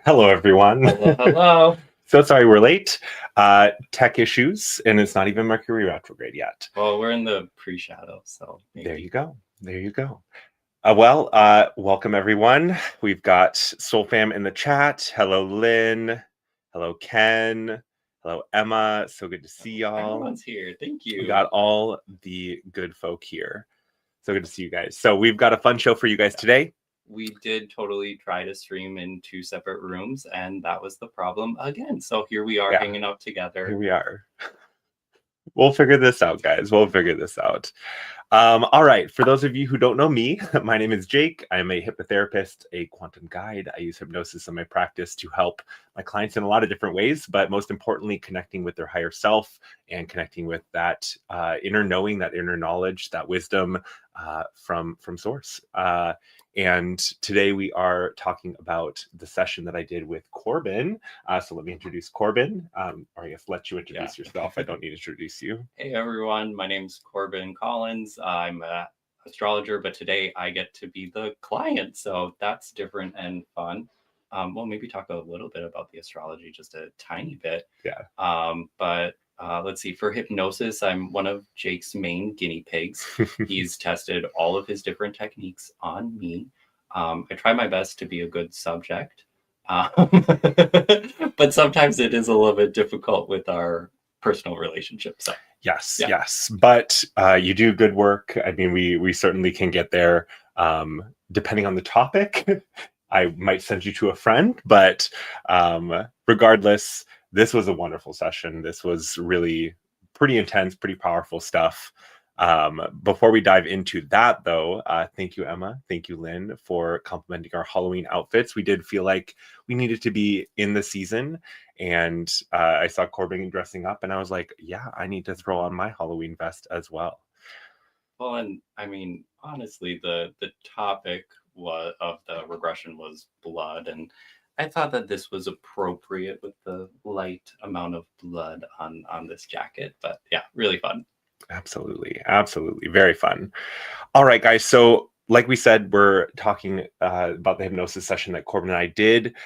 Hello, everyone. Hello, hello. So sorry we're late. Tech issues, and it's not even Mercury retrograde yet. Well, we're in the pre-shadow, so maybe. There you go. There you go. Welcome everyone. We've got Soul Fam in the chat. Hello, Lynn. Hello, Ken. Hello, Emma. So good to see y'all. Everyone's here. Thank you. We got all the good folk here. So good to see you guys. So we've got a fun show for you guys today. We did totally try to stream in 2 separate rooms, and that was the problem again. So here we are hanging out together. Here we are. We'll figure this out, guys. We'll figure this out. All right. For those of you who don't know me, my name is Jake. I'm a hypnotherapist, a quantum guide. I use hypnosis in my practice to help my clients in a lot of different ways, but most importantly, connecting with their higher self and connecting with that inner knowing, that inner knowledge, that wisdom from source. And today we are talking about the session that I did with Corbin. So let me introduce Corbin, or I guess let you introduce yourself. I don't need to introduce you. Hey, everyone. My name's Corbin Collins. I'm an astrologer, but today I get to be the client. So that's different and fun. We'll maybe talk a little bit about the astrology, just a tiny bit. Yeah. But let's see, for hypnosis, I'm one of Jake's main guinea pigs. He's tested all of his different techniques on me. I try my best to be a good subject, but sometimes it is a little bit difficult with our personal relationship. So yes, but you do good work. I mean, we certainly can get there. Depending on the topic, I might send you to a friend, but regardless, this was a wonderful session. This was really pretty intense, pretty powerful stuff. Before we dive into that, though, thank you, Emma. Thank you, Lynn, for complimenting our Halloween outfits. We did feel like we needed to be in the season. And I saw Corbin dressing up, and I was like, yeah, I need to throw on my Halloween vest as well. Well, and I mean, honestly, the topic of the regression was blood, and I thought that this was appropriate with the light amount of blood on this jacket. But yeah, really fun. Absolutely. Very fun. All right, guys. So like we said, we're talking about the hypnosis session that Corbin and I did,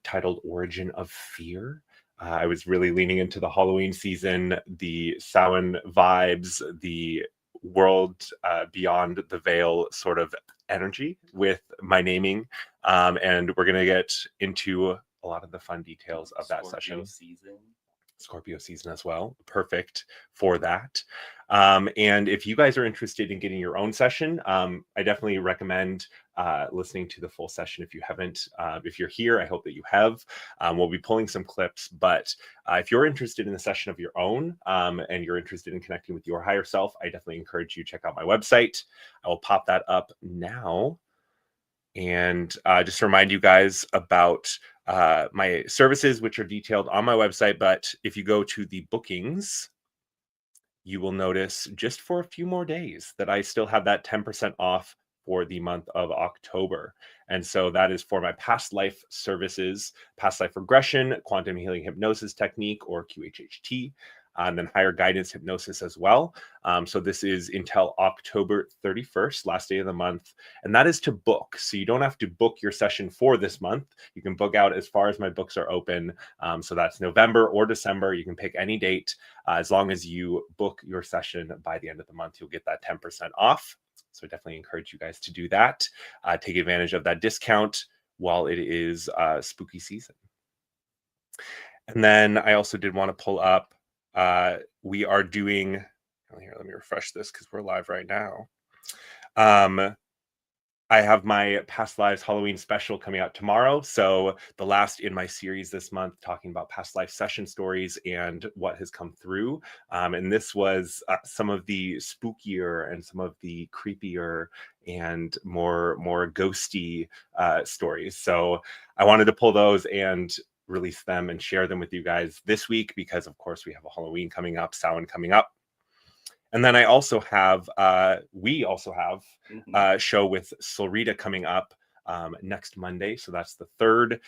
titled Origin of Fear. I was really leaning into the Halloween season, the Samhain vibes, the world beyond the veil sort of energy with my naming. And we're going to get into a lot of the fun details of that session. Scorpio season as well. Perfect for that. And if you guys are interested in getting your own session, I definitely recommend listening to the full session. If you haven't, if you're here, I hope that you have. We'll be pulling some clips, but if you're interested in a session of your own and you're interested in connecting with your higher self, I definitely encourage you to check out my website. I will pop that up now. And just to remind you guys about my services, which are detailed on my website. But if you go to the bookings, you will notice just for a few more days that I still have that 10% off for the month of October. And so that is for my past life services, past life regression, quantum healing hypnosis technique, or QHHT. And then higher guidance hypnosis as well. So this is until October 31st, last day of the month. And that is to book. So you don't have to book your session for this month. You can book out as far as my books are open. So that's November or December. You can pick any date. As long as you book your session by the end of the month, you'll get that 10% off. So I definitely encourage you guys to do that. Take advantage of that discount while it is spooky season. And then I also did want to pull up, we are doing, here, let me refresh this because we're live right now. I have my Past Lives Halloween special coming out tomorrow. So the last in my series this month, talking about past life session stories and what has come through. And this was some of the spookier and some of the creepier and more ghosty stories. So I wanted to pull those and release them and share them with you guys this week because, of course, we have a Halloween coming up, Samhain coming up. And then I also have, we also have a show with Solrita coming up next Monday. So that's the 3rd.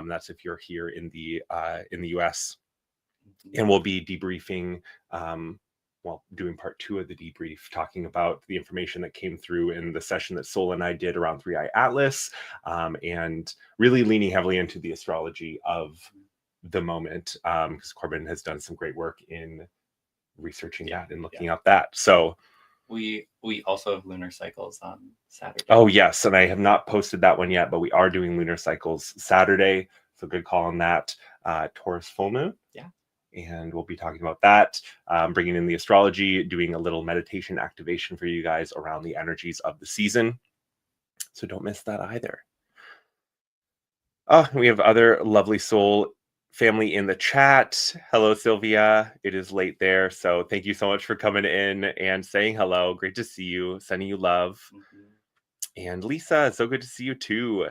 That's if you're here in the US. And we'll be debriefing doing part 2 of the debrief, talking about the information that came through in the session that Sol and I did around 3i Atlas, and really leaning heavily into the astrology of the moment, because Corbin has done some great work in researching that and looking up that. So we also have lunar cycles on Saturday. Oh yes, and I have not posted that one yet, but we are doing lunar cycles Saturday, so good call on that. Taurus full moon. Yeah. And we'll be talking about that, bringing in the astrology, doing a little meditation activation for you guys around the energies of the season. So don't miss that either. Oh, we have other lovely soul family in the chat. Hello, Sylvia. It is late there, so thank you so much for coming in and saying hello. Great to see you. Sending you love. And Lisa, so good to see you too.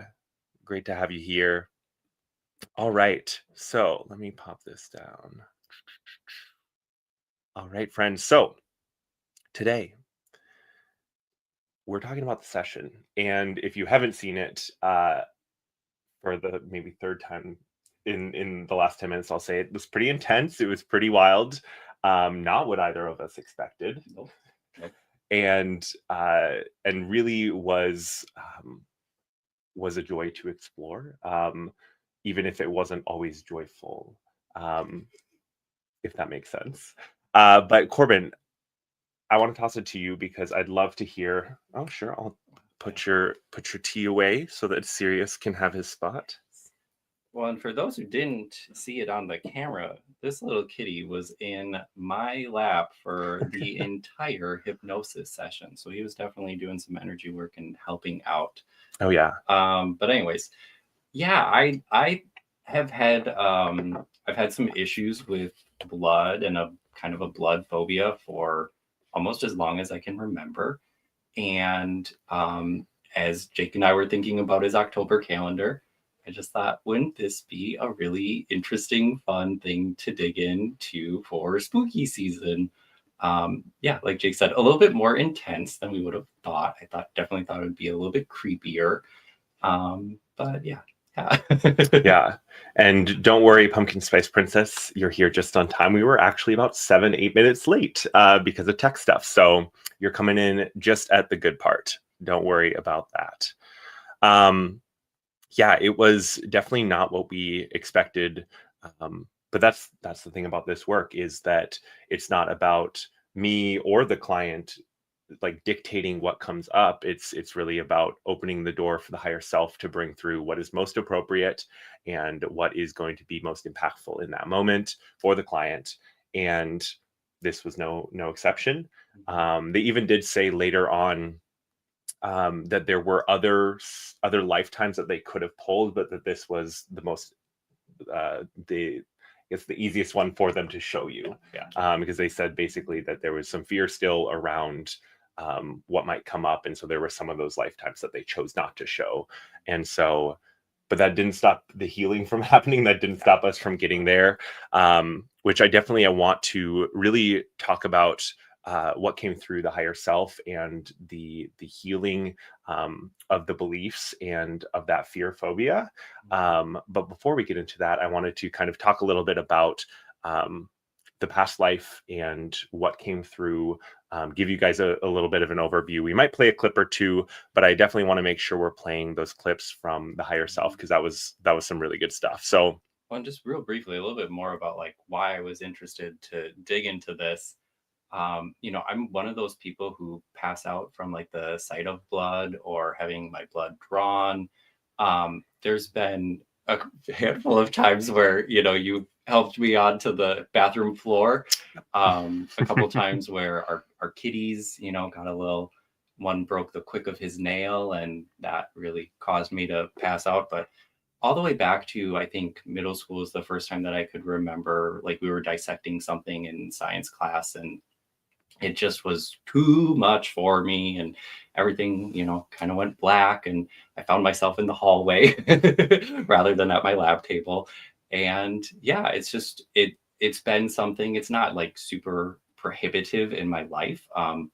Great to have you here. All right, so let me pop this down. All right, friends. So today we're talking about the session, and if you haven't seen it, for the maybe third time in the last 10 minutes, I'll say it was pretty intense. It was pretty wild. Not what either of us expected. Nope. And really was a joy to explore, even if it wasn't always joyful, if that makes sense. But Corbin, I want to toss it to you because I'd love to hear. Oh, sure, I'll put your tea away so that Sirius can have his spot. Well, and for those who didn't see it on the camera, this little kitty was in my lap for the entire hypnosis session. So he was definitely doing some energy work and helping out. Oh yeah. But anyways, yeah, I have had I've had some issues with blood and a kind of a blood phobia for almost as long as I can remember. And as Jake and I were thinking about his October calendar, I just thought, wouldn't this be a really interesting, fun thing to dig into for spooky season? Yeah, like Jake said, a little bit more intense than we would have thought. Definitely thought it would be a little bit creepier. But yeah. Yeah. And don't worry, Pumpkin Spice Princess, you're here just on time. We were actually about 7-8 minutes late because of tech stuff. So you're coming in just at the good part. Don't worry about that. Yeah, it was definitely not what we expected. But that's the thing about this work, is that it's not about me or the client like dictating what comes up. It's really about opening the door for the higher self to bring through what is most appropriate and what is going to be most impactful in that moment for the client. And this was no exception. They even did say later on that there were other lifetimes that they could have pulled, but that this was the most it's the easiest one for them to show you. Yeah. Because they said basically that there was some fear still around what might come up, and so there were some of those lifetimes that they chose not to show. And so, but that didn't stop the healing from happening. That didn't stop us from getting there, which I want to really talk about what came through the higher self and the healing of the beliefs and of that fear phobia. But before we get into that, I wanted to kind of talk a little bit about the past life and what came through, give you guys a little bit of an overview. We might play a clip or two, but I definitely want to make sure we're playing those clips from the higher self, because that was some really good stuff. So, well, and just real briefly, a little bit more about like why I was interested to dig into this. I'm one of those people who pass out from like the sight of blood or having my blood drawn. There's been a handful of times where, you helped me onto the bathroom floor. A couple times where our kitties, got a little, one broke the quick of his nail, and that really caused me to pass out. But all the way back to, I think, middle school is the first time that I could remember, like we were dissecting something in science class, and it just was too much for me, and everything, kind of went black, and I found myself in the hallway rather than at my lab table. And yeah, it's just, it's been something. It's not like super prohibitive in my life,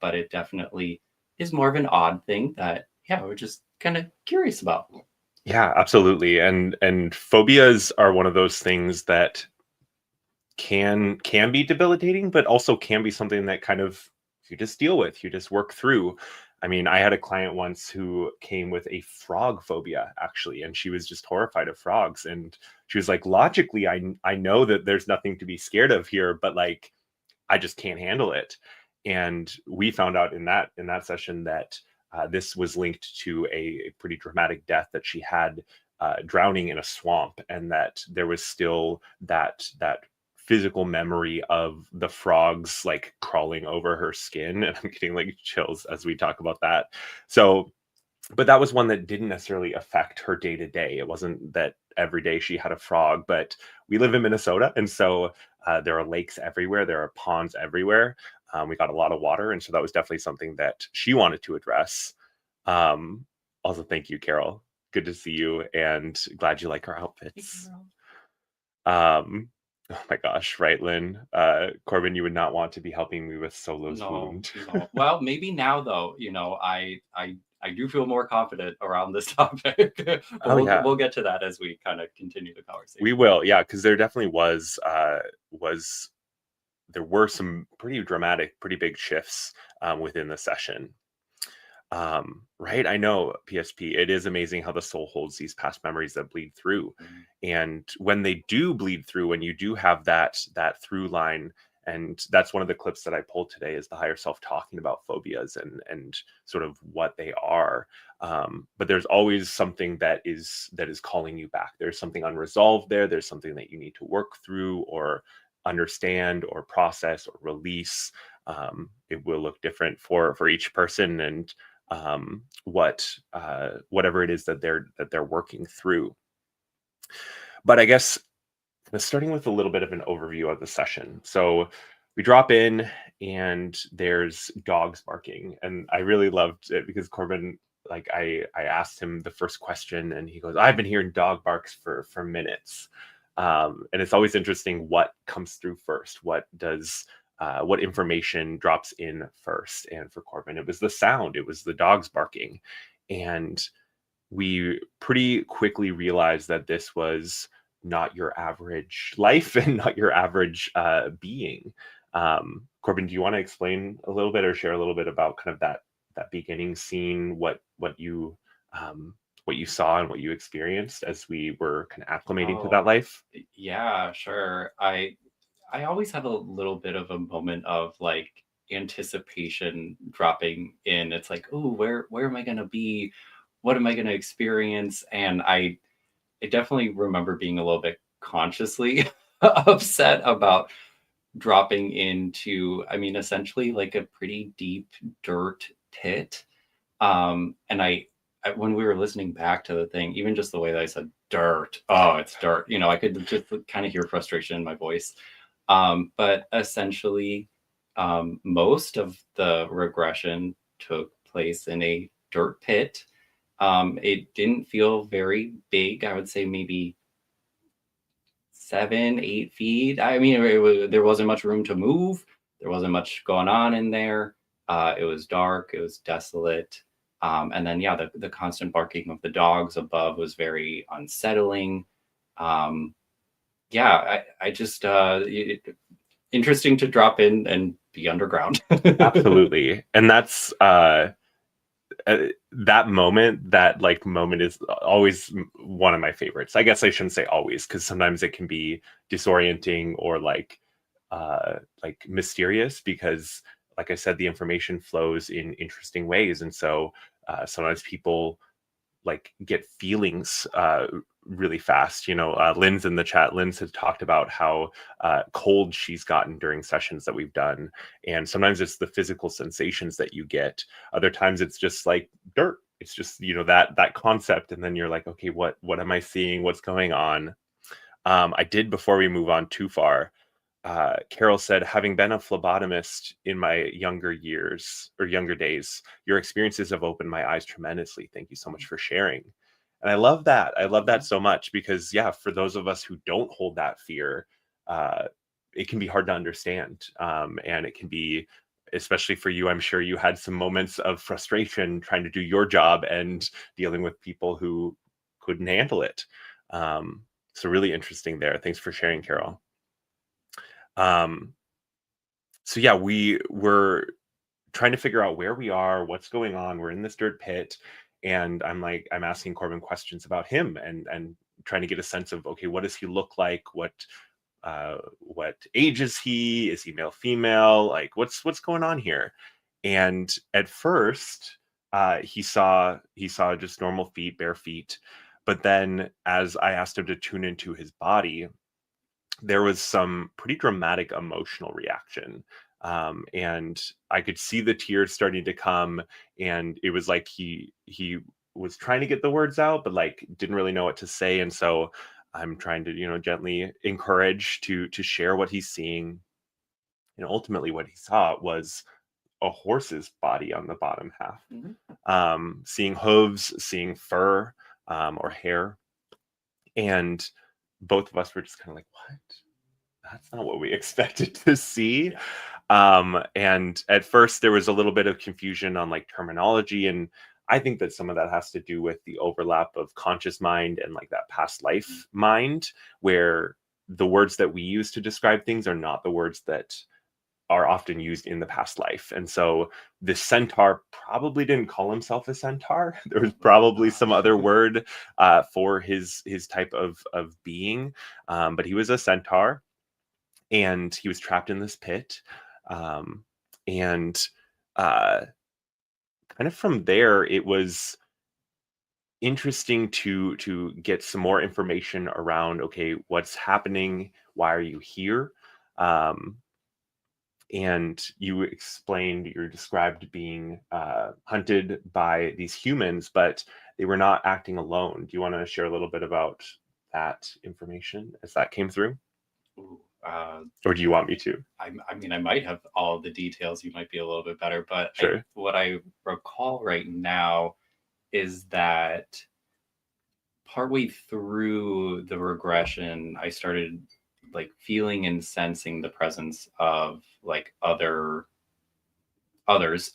but it definitely is more of an odd thing that, yeah, we're just kind of curious about. Yeah, absolutely. And phobias are one of those things that can be debilitating, but also can be something that kind of you just deal with, you just work through. I mean, I had a client once who came with a frog phobia, actually, and she was just horrified of frogs. And she was like, logically, I know that there's nothing to be scared of here, but like, I just can't handle it. And we found out in that session that this was linked to a pretty dramatic death that she had drowning in a swamp, and that there was still that physical memory of the frogs like crawling over her skin. And I'm getting like chills as we talk about that. So, but that was one that didn't necessarily affect her day to day. It wasn't that every day she had a frog, but we live in Minnesota, and so there are lakes everywhere, there are ponds everywhere. We got a lot of water, and so that was definitely something that she wanted to address. Also, thank you, Carol. Good to see you, and glad you like our outfits. Um, oh my gosh, right, Lynn? Corbin, you would not want to be helping me with Solo's wound. No. Well, maybe now though, I do feel more confident around this topic. We'll get to that as we kind of continue the conversation. We will, yeah, because there definitely was there were some pretty dramatic, pretty big shifts within the session. Right, I know, PSP, it is amazing how the soul holds these past memories that bleed through. And when they do bleed through, when you do have that through line, and that's one of the clips that I pulled today, is the higher self talking about phobias and sort of what they are. But there's always something that is calling you back. There's something unresolved there. There's something that you need to work through or understand or process or release. It will look different for each person, and whatever it is that they're working through. But I guess starting with a little bit of an overview of the session. So we drop in and there's dogs barking, and I really loved it because Corbin, like I asked him the first question and he goes, I've been hearing dog barks for minutes. And it's always interesting what comes through first. What information drops in first? And for Corbin, it was the sound. It was the dogs barking. And we pretty quickly realized that this was not your average life and not your average being. Corbin, do you want to explain a little bit or share a little bit about kind of that beginning scene, what you saw and what you experienced as we were kind of acclimating to that life? Yeah, sure. I always have a little bit of a moment of like anticipation dropping in. It's like, oh, where am I gonna be? What am I gonna experience? And I definitely remember being a little bit consciously upset about dropping into, I mean, essentially like a pretty deep dirt pit. And when we were listening back to the thing, even just the way that I said dirt, oh, it's dirt, I could just kind of hear frustration in my voice. But essentially, most of the regression took place in a dirt pit. It didn't feel very big. I would say maybe 7-8 feet. I mean, there wasn't much room to move. There wasn't much going on in there. It was dark. It was desolate. And then, yeah, the constant barking of the dogs above was very unsettling. Yeah, I just interesting to drop in and be underground. Absolutely. And that's that moment is always one of my favorites. I guess I shouldn't say always, because sometimes it can be disorienting or like mysterious, because like I said, the information flows in interesting ways. And so sometimes people like get feelings really fast. Lynn's in the chat. Lynn's has talked about how cold she's gotten during sessions that we've done. And sometimes it's the physical sensations that you get. Other times it's just like dirt. It's just, that concept. And then you're like, okay, what am I seeing? What's going on? I did, before we move on too far, Carol said, having been a phlebotomist in my younger days, your experiences have opened my eyes tremendously. Thank you so much for sharing. And I love that. I love that so much because, yeah, for those of us who don't hold that fear, it can be hard to understand. And it can be, especially for you, I'm sure you had some moments of frustration trying to do your job and dealing with people who couldn't handle it. So really interesting there. Thanks for sharing, Carol. Um, so yeah, we were trying to figure out where we are, what's going on. We're in this dirt pit, and I'm asking Corbin questions about him and trying to get a sense of, okay, what does he look like? What age is he? Is he male, female? Like what's going on here? And at first, he saw just normal feet, bare feet. But then as I asked him to tune into his body, there was some pretty dramatic emotional reaction. And I could see the tears starting to come, and it was like he was trying to get the words out, but like didn't really know what to say. And so I'm trying to, gently encourage to share what he's seeing. And ultimately what he saw was a horse's body on the bottom half. Seeing hooves, seeing fur, or hair. And both of us were just kind of like, what? That's not what we expected to see. And at first there was a little bit of confusion on like terminology. And I think that some of that has to do with the overlap of conscious mind and like that past life mind, where the words that we use to describe things are not the words that are often used in the past life. And so the centaur probably didn't call himself a centaur. There was probably some other word for his type of being, but he was a centaur, and he was trapped in this pit. And uh, kind of from there, it was interesting to get some more information around, okay, what's happening? Why are you here? Um, and you described being hunted by these humans, but they were not acting alone. Do you want to share a little bit about that information as that came through? Ooh, Or do you want me to? I mean, I might have all the details. You might be a little bit better, but Sure. what I recall right now is that partway through the regression, I started like feeling and sensing the presence of like others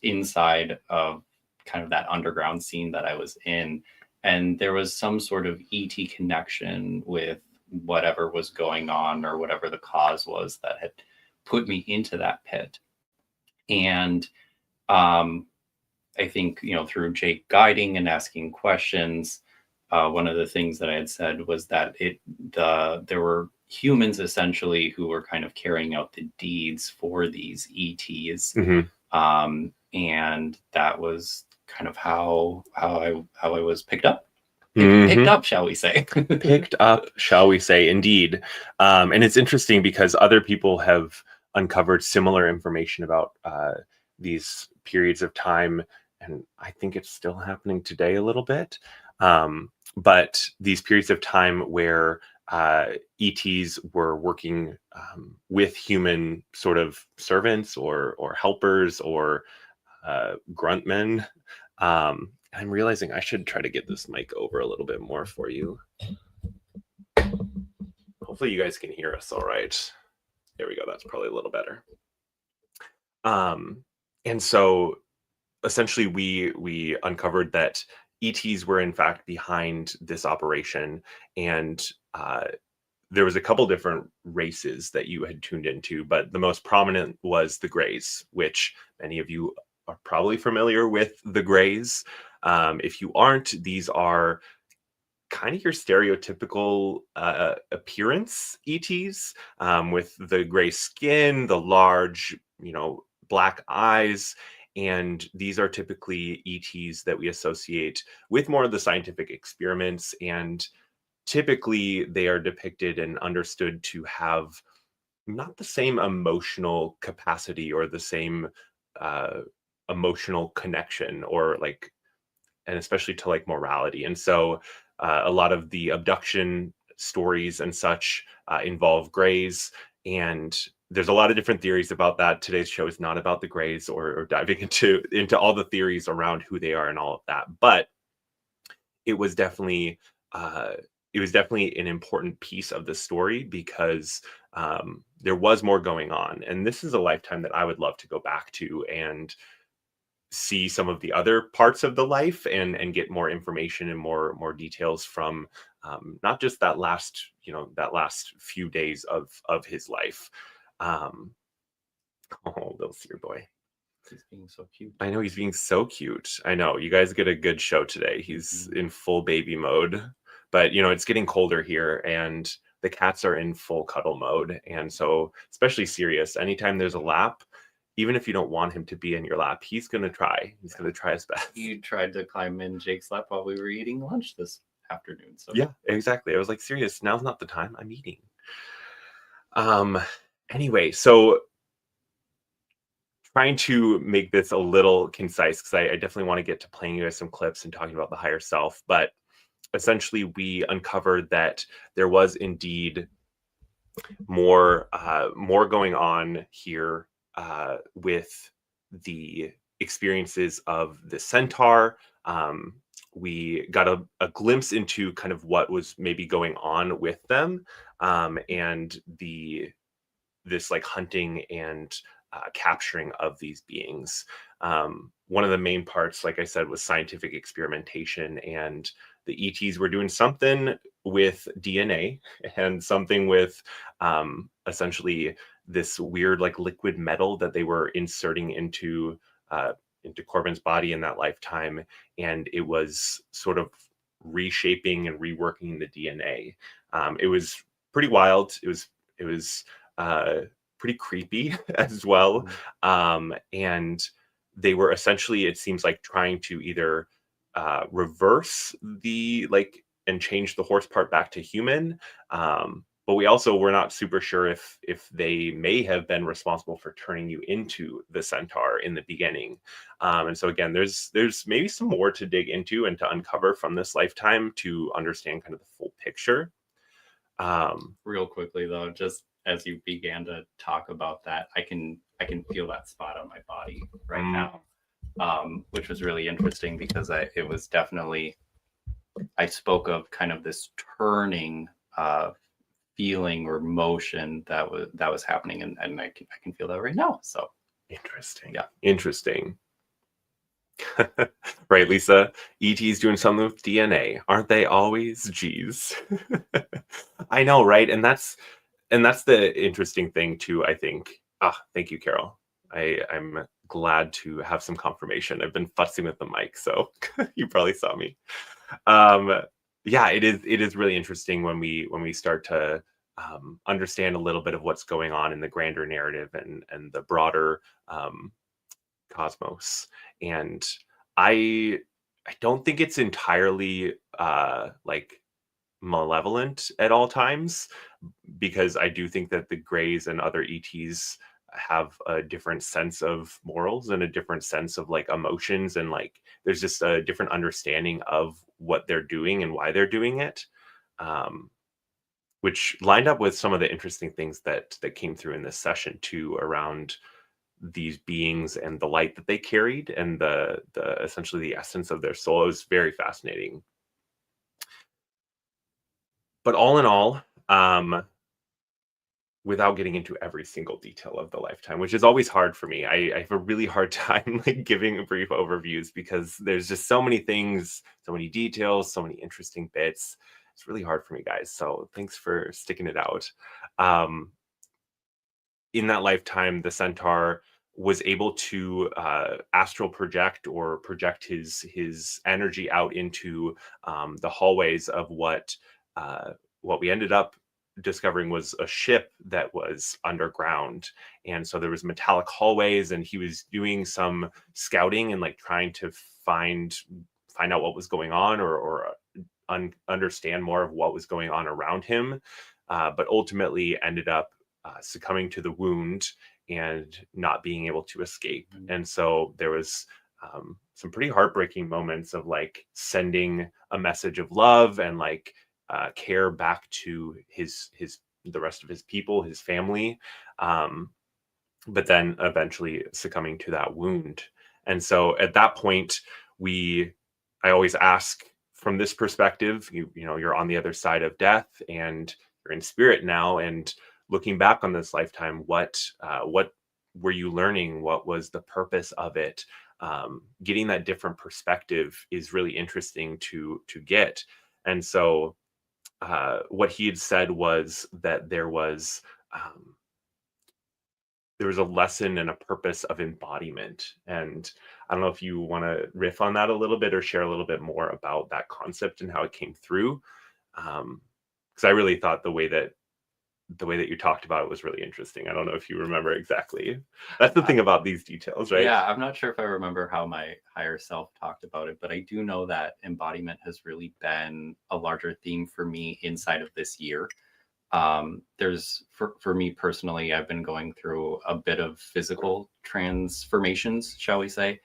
inside of kind of that underground scene that I was in. And there was some sort of ET connection with whatever was going on or whatever the cause was that had put me into that pit. And um, I think, through Jake guiding and asking questions, one of the things that I had said was that there were humans essentially who were kind of carrying out the deeds for these ETs. Mm-hmm. And that was kind of how I was picked up. Mm-hmm. Picked up, shall we say? Picked up, shall we say? Indeed. And it's interesting because other people have uncovered similar information about these periods of time, and I think it's still happening today a little bit. But these periods of time where ETs were working with human sort of servants or helpers or gruntmen. I'm realizing I should try to get this mic over a little bit more for you. Hopefully you guys can hear us all right. There we go. That's probably a little better. And so essentially we uncovered that ETs were in fact behind this operation, and there was a couple different races that you had tuned into, but the most prominent was the Greys, which many of you are probably familiar with the Greys. If you aren't, these are kind of your stereotypical appearance ETs, with the gray skin, the large, black eyes. And these are typically ETs that we associate with more of the scientific experiments. And typically they are depicted and understood to have not the same emotional capacity or the same emotional connection, or like, and especially to like morality. And so a lot of the abduction stories and such involve Greys, and there's a lot of different theories about that. Today's show is not about the Greys or diving into all the theories around who they are and all of that, but it was definitely an important piece of the story because there was more going on, and this is a lifetime that I would love to go back to and see some of the other parts of the life and get more information and more details from not just that last few days of his life. Um, oh, little Seer boy. He's being so cute. I know he's being so cute. I know you guys get a good show today. He's in full baby mode, but it's getting colder here, and the cats are in full cuddle mode. And so, especially Sirius, anytime there's a lap, even if you don't want him to be in your lap, he's gonna try. He's gonna try his best. He tried to climb in Jake's lap while we were eating lunch this afternoon. So Yeah, exactly. I was like, Sirius, now's not the time. I'm eating. Anyway, so trying to make this a little concise, because I definitely want to get to playing you guys some clips and talking about the higher self. But essentially, we uncovered that there was indeed more going on here with the experiences of the centaur. We got a glimpse into kind of what was maybe going on with them, and this like hunting and capturing of these beings. One of the main parts, like I said, was scientific experimentation, and the ETs were doing something with DNA and something with essentially this weird like liquid metal that they were inserting into Corbin's body in that lifetime, and it was sort of reshaping and reworking the DNA. It was pretty wild. It was pretty creepy as well. And they were essentially, it seems like, trying to either reverse the like and change the horse part back to human. But we also were not super sure if they may have been responsible for turning you into the centaur in the beginning. And so again, there's maybe some more to dig into and to uncover from this lifetime to understand kind of the full picture. Real quickly though, just as you began to talk about that, I can feel that spot on my body right now, which was really interesting because it was definitely, I spoke of kind of this turning feeling or motion that was happening, and I can feel that right now. So interesting. Yeah. Interesting. Right, Lisa? ET's doing something with DNA, aren't they always? Geez. I know, right? And that's the interesting thing too, I think. Thank you, Carol. I'm glad to have some confirmation. I've been fussing with the mic, so you probably saw me. Yeah, it is really interesting when we start to understand a little bit of what's going on in the grander narrative and the broader cosmos. And I don't think it's entirely like malevolent at all times, because I do think that the Greys and other ETs have a different sense of morals and a different sense of like emotions, and like there's just a different understanding of what they're doing and why they're doing it, which lined up with some of the interesting things that came through in this session too, around these beings and the light that they carried and the essentially the essence of their soul. It was very fascinating. But all in all, without getting into every single detail of the lifetime, which is always hard for me. I have a really hard time like giving brief overviews because there's just so many things, so many details, so many interesting bits. It's really hard for me, guys. So thanks for sticking it out. In that lifetime, the centaur was able to astral project or project his energy out into the hallways of what we ended up discovering was a ship that was underground. And so there was metallic hallways, and he was doing some scouting and like trying to find out what was going on, or understand more of what was going on around him, but ultimately ended up succumbing to the wound and not being able to escape. And so there was some pretty heartbreaking moments of like sending a message of love and like care back to the rest of his people, his family, but then eventually succumbing to that wound. And so at that point, I always ask, from this perspective, you're on the other side of death and you're in spirit now, and looking back on this lifetime, what were you learning? What was the purpose of it? Getting that different perspective is really interesting to get. And so what he had said was that there was there was a lesson and a purpose of embodiment. And I don't know if you want to riff on that a little bit or share a little bit more about that concept and how it came through. Because I really thought the way that you talked about it was really interesting. I don't know if you remember exactly. That's the thing about these details, right? Yeah, I'm not sure if I remember how my higher self talked about it, but I do know that embodiment has really been a larger theme for me inside of this year. There's for me personally, I've been going through a bit of physical transformations, shall we say,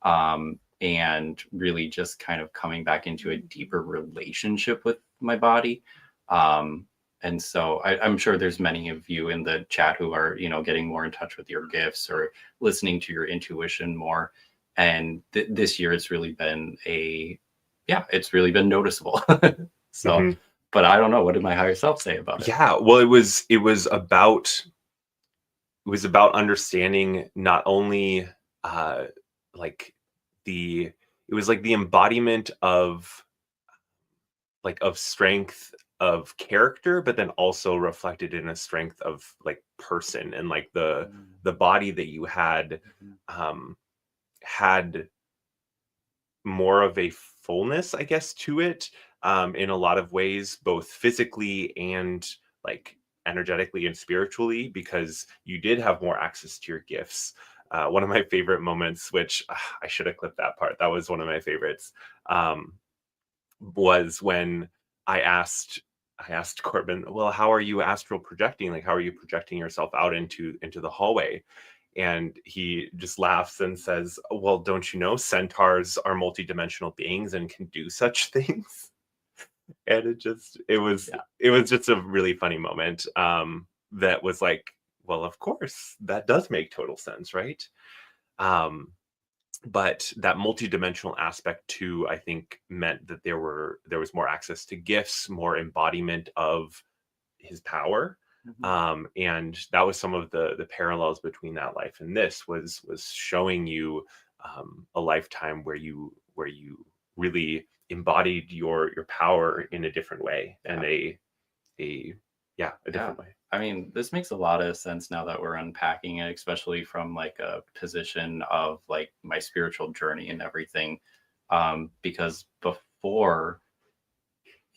and really just kind of coming back into a deeper relationship with my body. And so I'm sure there's many of you in the chat who are, getting more in touch with your gifts or listening to your intuition more. And this year it's really been it's really been noticeable. So, hmm but I don't know. What did my higher self say about it? Yeah, well, it was about understanding not only uh like the it was like the embodiment of strength of character, but then also reflected in a strength of like person, and like the body that you um had more of a fullness, I guess, to it, in a lot of ways, both physically and like energetically and spiritually, because you did have more access to your gifts. One of my favorite moments, which I should have clipped that part, that was one of my favorites, was when I asked I asked Corbin, well, how are you astral projecting? Like, how are you projecting yourself out into the hallway? And he just laughs and says, well, don't you know centaurs are multidimensional beings and can do such things? And Yeah. it was just a really funny moment, that was like, well, of course, that does make total sense, right? Um, but that multidimensional aspect too, I think, meant that there was more access to gifts, more embodiment of his power. Mhm. And that was some of the parallels between that life and this, was showing you a lifetime where you really embodied your power in a different way, and Yeah. a a Yeah. different way. I mean, this makes a lot of sense now that we're unpacking it, especially from like a position of like my spiritual journey and everything. Because before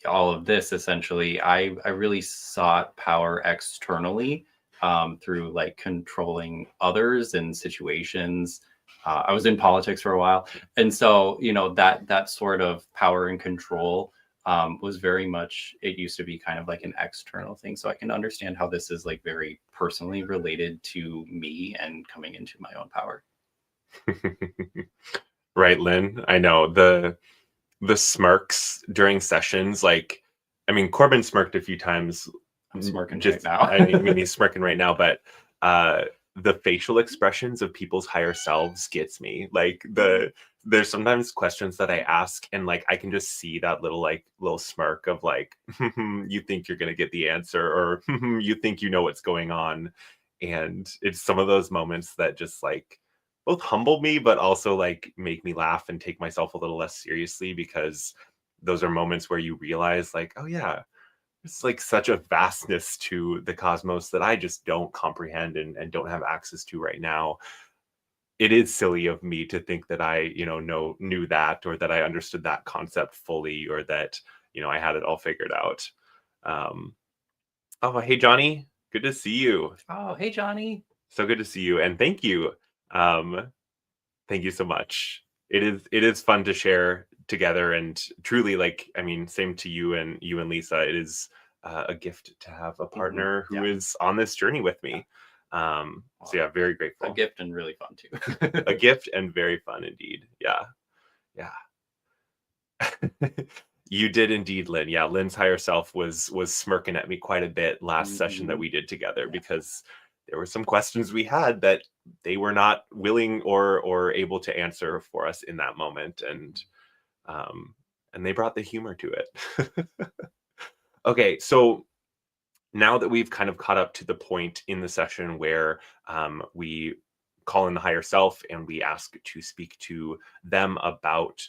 all of this, essentially, I really sought power externally, through like controlling others and situations. I was in politics for a while, and so that sort of power and control, was very much, it used to be kind of like an external thing. So I can understand how this is like very personally related to me and coming into my own power. Right, Lynn. I know the smirks during sessions, like, I mean, Corbin smirked a few times. I'm smirking right Just, now. I mean, he's smirking right now, but uh the facial expressions of people's higher selves gets me. Like, there's sometimes questions that I ask, and like I can just see that little smirk of like, you think you're gonna get the answer, or you think you know what's going on. And it's some of those moments that just like both humble me, but also like make me laugh and take myself a little less seriously, because those are moments where you realize like, oh yeah, it's like such a vastness to the cosmos that I just don't comprehend, and don't have access to right now. It is silly of me to think that I, knew that, or that I understood that concept fully, or that, I had it all figured out. Um, oh, hey, Johnny. Good to see you. Oh, hey, Johnny. So good to see you. And thank you. Um, Thank you so much. It is fun to share together, and truly, like, I mean, same to you and Lisa. It is a gift to have a partner who Yeah. is on this journey with Yeah. me. So yeah, very A grateful. gift and really fun A too. gift and very fun indeed. Yeah, yeah. You did indeed, Lynn. Yeah, Lynn's higher self was smirking at me quite a bit last session that Mhm. we did together, Yeah. because there were some questions we had that they were not willing or able to answer for us in that moment, um and they brought the humor to it. Okay, so now that we've kind of caught up to the point in the session where we call in the higher self and we ask to speak to them about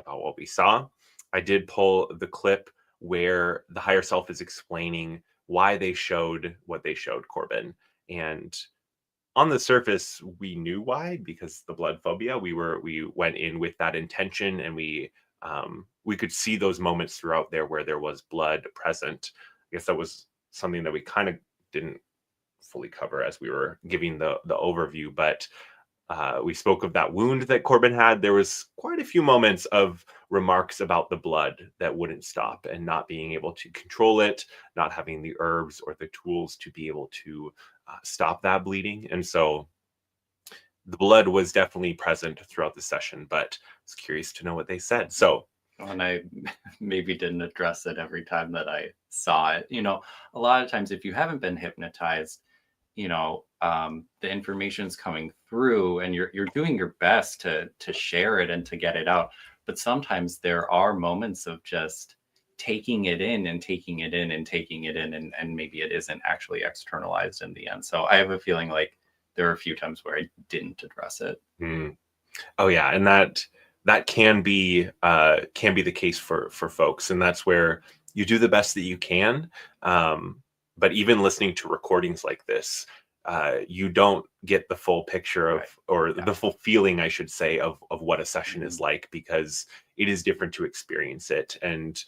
what we saw. I did pull the clip where the higher self is explaining why they showed what they showed, Corbin. And on the surface, we knew why, because the blood phobia. We went in with that intention, and we could see those moments throughout there where there was blood present. I guess that was something that we kind of didn't fully cover as we were giving the overview, but we spoke of that wound that Corbin had. There was quite a few moments of remarks about the blood that wouldn't stop, and not being able to control it, not having the herbs or the tools to be able to stop that bleeding. And so the blood was definitely present throughout the session, but I was curious to know what they said. So, And I maybe didn't address it every time that I saw it. A lot of times if you haven't been hypnotized, the information's coming through, and you're doing your best to share it and to get it out. But sometimes there are moments of just taking it in and taking it in and taking it in, and maybe it isn't actually externalized in the end. So I have a feeling like there are a few times where I didn't address it. oh yeah, and that can be the case for folks, and that's where you do the best that you can. But even listening to recordings like this, you don't get the full picture of, Right. or Yeah. the full feeling, I should say, of what a session is like, because it is different to experience it. And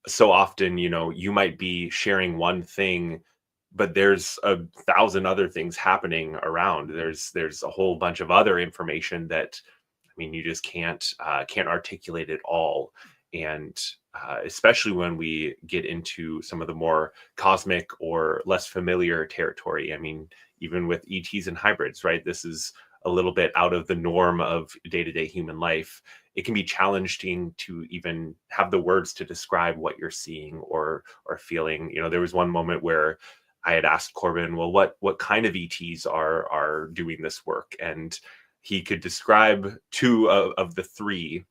so often, you might be sharing one thing, but there's 1,000 other things happening around. There's a whole bunch of other information that, I mean, you just can't articulate it all. And especially when we get into some of the more cosmic or less familiar territory. I mean, even with ETs and hybrids, right? This is a little bit out of the norm of day-to-day human life. It can be challenging to even have the words to describe what you're seeing or feeling. There was one moment where I had asked Corbin, well, what kind of ETs are doing this work? And he could describe two of the three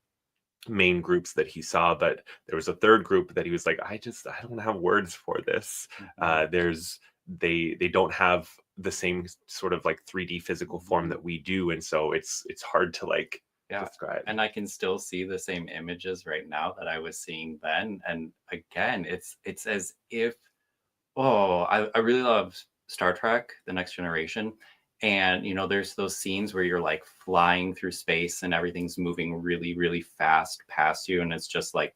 main groups that he saw, but there was a third group that he was like, I don't have words for this. They don't have the same sort of like 3D physical form that we do, and so it's hard to like describe. And I can still see the same images right now that I was seeing then. And again, it's as if, I really love Star Trek, The Next Generation. And, there's those scenes where you're like flying through space and everything's moving really, really fast past you. And it's just like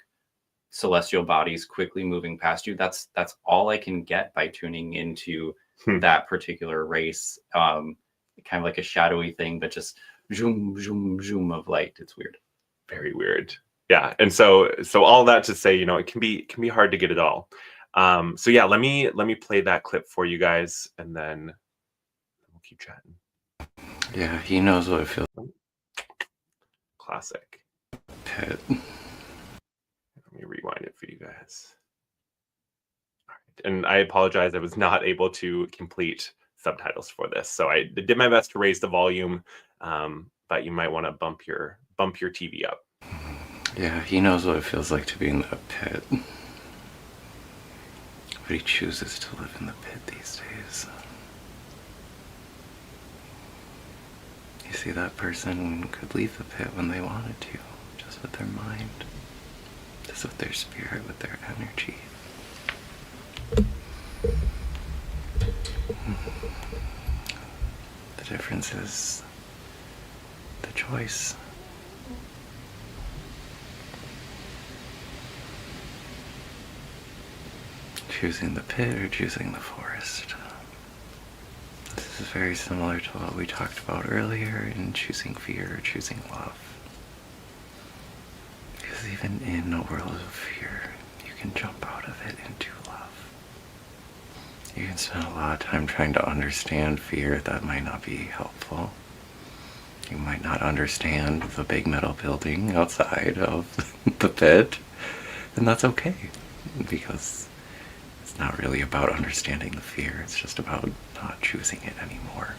celestial bodies quickly moving past you. That's all I can get by tuning into that particular race. Kind of like a shadowy thing, but just zoom, zoom, zoom of light. It's weird. Very weird. Yeah. And so all that to say, it can be hard to get it all. So yeah, let me play that clip for you guys, and then we'll keep chatting. Yeah, he knows what it feels. Classic. Pit. Let me rewind it for you guys. All right. And I apologize, I was not able to complete subtitles for this, so I did my best to raise the volume, but you might want to bump your TV up. Yeah, he knows what it feels like to be in that pit. But he chooses to live in the pit these days. You see, that person could leave the pit when they wanted to, just with their mind, just with their spirit, with their energy. The difference is the choice. Choosing the pit or choosing the forest. This is very similar to what we talked about earlier in choosing fear or choosing love. Because even in a world of fear, you can jump out of it into love. You can spend a lot of time trying to understand fear. That might not be helpful. You might not understand the big metal building outside of the pit, and that's okay, because it's not really about understanding the fear. It's just about not choosing it anymore.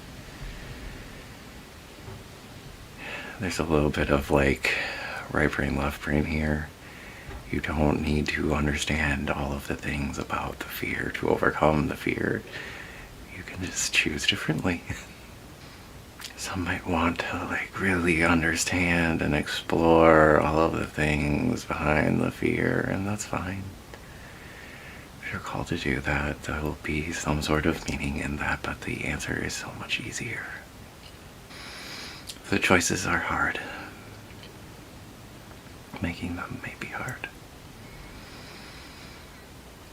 There's a little bit of like right brain, left brain here. You don't need to understand all of the things about the fear to overcome the fear. You can just choose differently. Some might want to like really understand and explore all of the things behind the fear, and that's fine. If you're called to do that, there will be some sort of meaning in that, but the answer is so much easier. The choices are hard. Making them may be hard.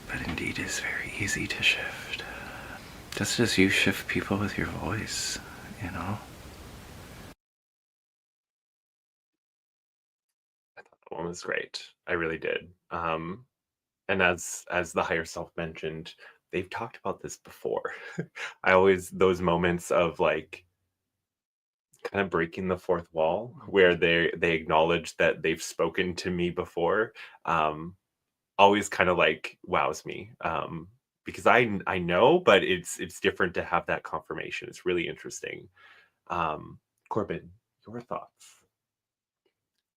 But indeed is very easy to shift. Just as you shift people with your voice, you know? I thought that one was great. I really did. And as the higher self mentioned, they've talked about this before. I always those moments of like kind of breaking the fourth wall where they acknowledge that they've spoken to me before, always kind of like wows me. Because I know, but it's different to have that confirmation. It's really interesting. Corbin, your thoughts?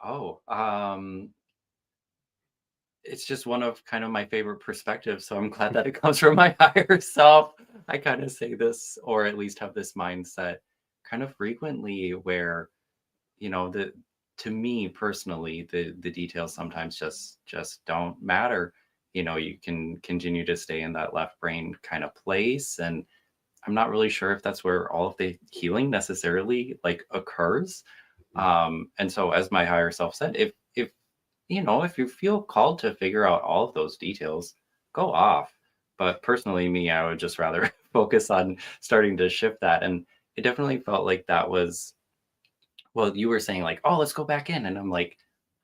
Oh, it's just one of kind of my favorite perspectives. So I'm glad that it comes from my higher self. I kind of say this, or at least have this mindset kind of frequently where, the to me personally, the details sometimes just don't matter. You can continue to stay in that left brain kind of place. And I'm not really sure if that's where all of the healing necessarily like occurs. And so as my higher self said, if you feel called to figure out all of those details, go off. But personally, me, I would just rather focus on starting to shift that. And it definitely felt like that was, well, you were saying like, oh, let's go back in. And I'm like,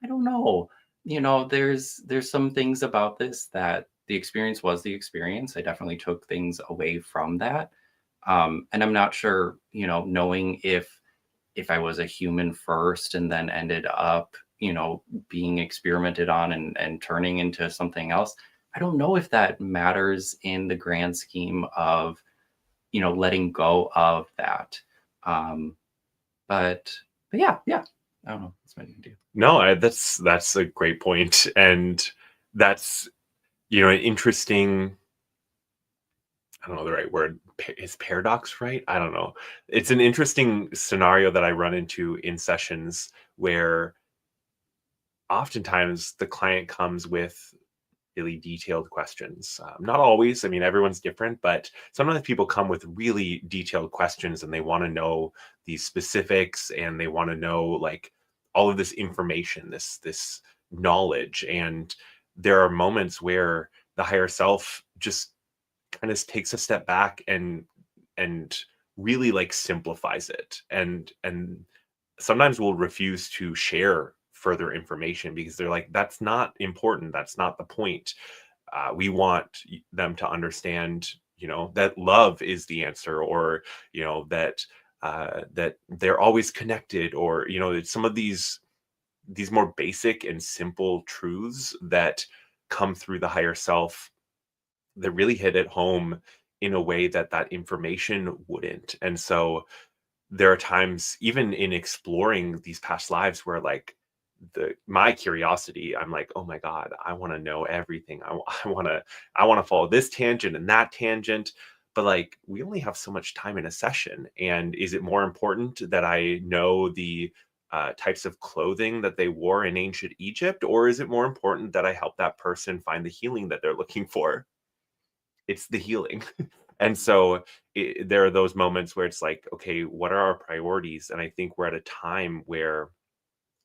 I don't know. There's some things about this that the experience was the experience. I definitely took things away from that. And I'm not sure, knowing if I was a human first and then ended up, being experimented on and turning into something else. I don't know if that matters in the grand scheme of, letting go of that. Um, but, but yeah, I don't know. That's what I can do. No, that's a great point, and that's an interesting. I don't know the right word. Is paradox right? I don't know. It's an interesting scenario that I run into in sessions where oftentimes the client comes with really detailed questions. Not always. I mean, everyone's different, but sometimes people come with really detailed questions and they want to know these specifics and they want to know like all of this information, this knowledge. And there are moments where the higher self just kind of takes a step back and really like simplifies it and sometimes will refuse to share further information because they're like that's not important, that's not the point. We want them to understand that love is the answer, or that that they're always connected, or it's some of these more basic and simple truths that come through the higher self that really hit it home in a way that that information wouldn't. And so there are times even in exploring these past lives where like my curiosity, I'm like, oh my god, I want to know everything. I want to follow this tangent and that tangent, but like we only have so much time in a session. And is it more important that I know the types of clothing that they wore in ancient Egypt, or is it more important that I help that person find the healing that they're looking for? It's the healing. And so there are those moments where it's like, okay, what are our priorities? And I think we're at a time where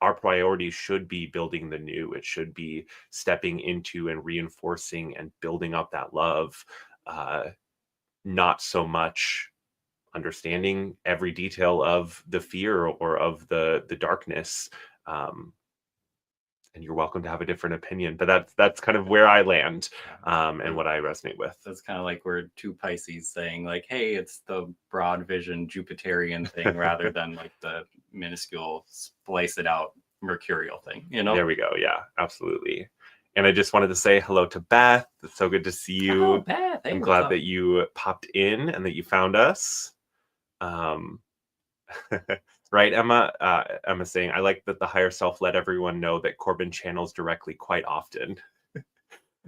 our priorities should be building the new. It should be stepping into and reinforcing and building up that love, uh, not so much understanding every detail of the fear or of the darkness. Um, and you're welcome to have a different opinion, but that's kind of where I land, and what I resonate with. That's kind of like we're two Pisces saying like, hey, it's the broad vision Jupiterian thing rather than like the minuscule splice it out mercurial thing, There we go. Yeah, absolutely. And I just wanted to say hello to Beth. It's so good to see you. Oh, Beth, hey, I'm what's glad up? that you popped in and that you found us. Um, right, Emma. Emma saying, I like that the higher self let everyone know that Corbin channels directly quite often.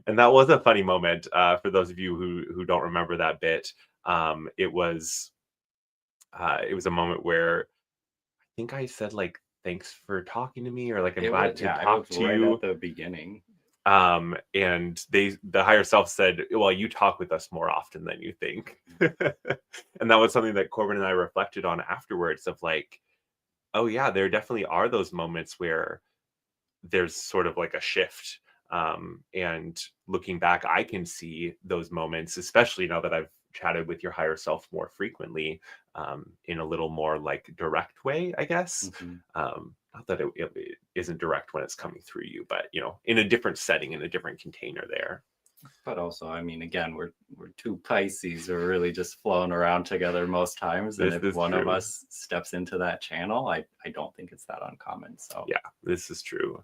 And that was a funny moment for those of you who don't remember that bit. It was a moment where I think I said like, thanks for talking to me, or like, I'm It was, glad to yeah, it talk was to right at you. the beginning. And the higher self said, well, you talk with us more often than you think. And that was something that Corbin and I reflected on afterwards of like, oh yeah, there definitely are those moments where there's sort of like a shift. And looking back, I can see those moments, especially now that I've chatted with your higher self more frequently, in a little more like direct way, I guess. Not that it isn't direct when it's coming through you, but you know, in a different setting, in a different container there. But also, I mean, again, we're two Pisces. We're really just flowing around together most times. And This if is one of true. us steps into that channel, I don't think it's that uncommon. So Yeah, this is true.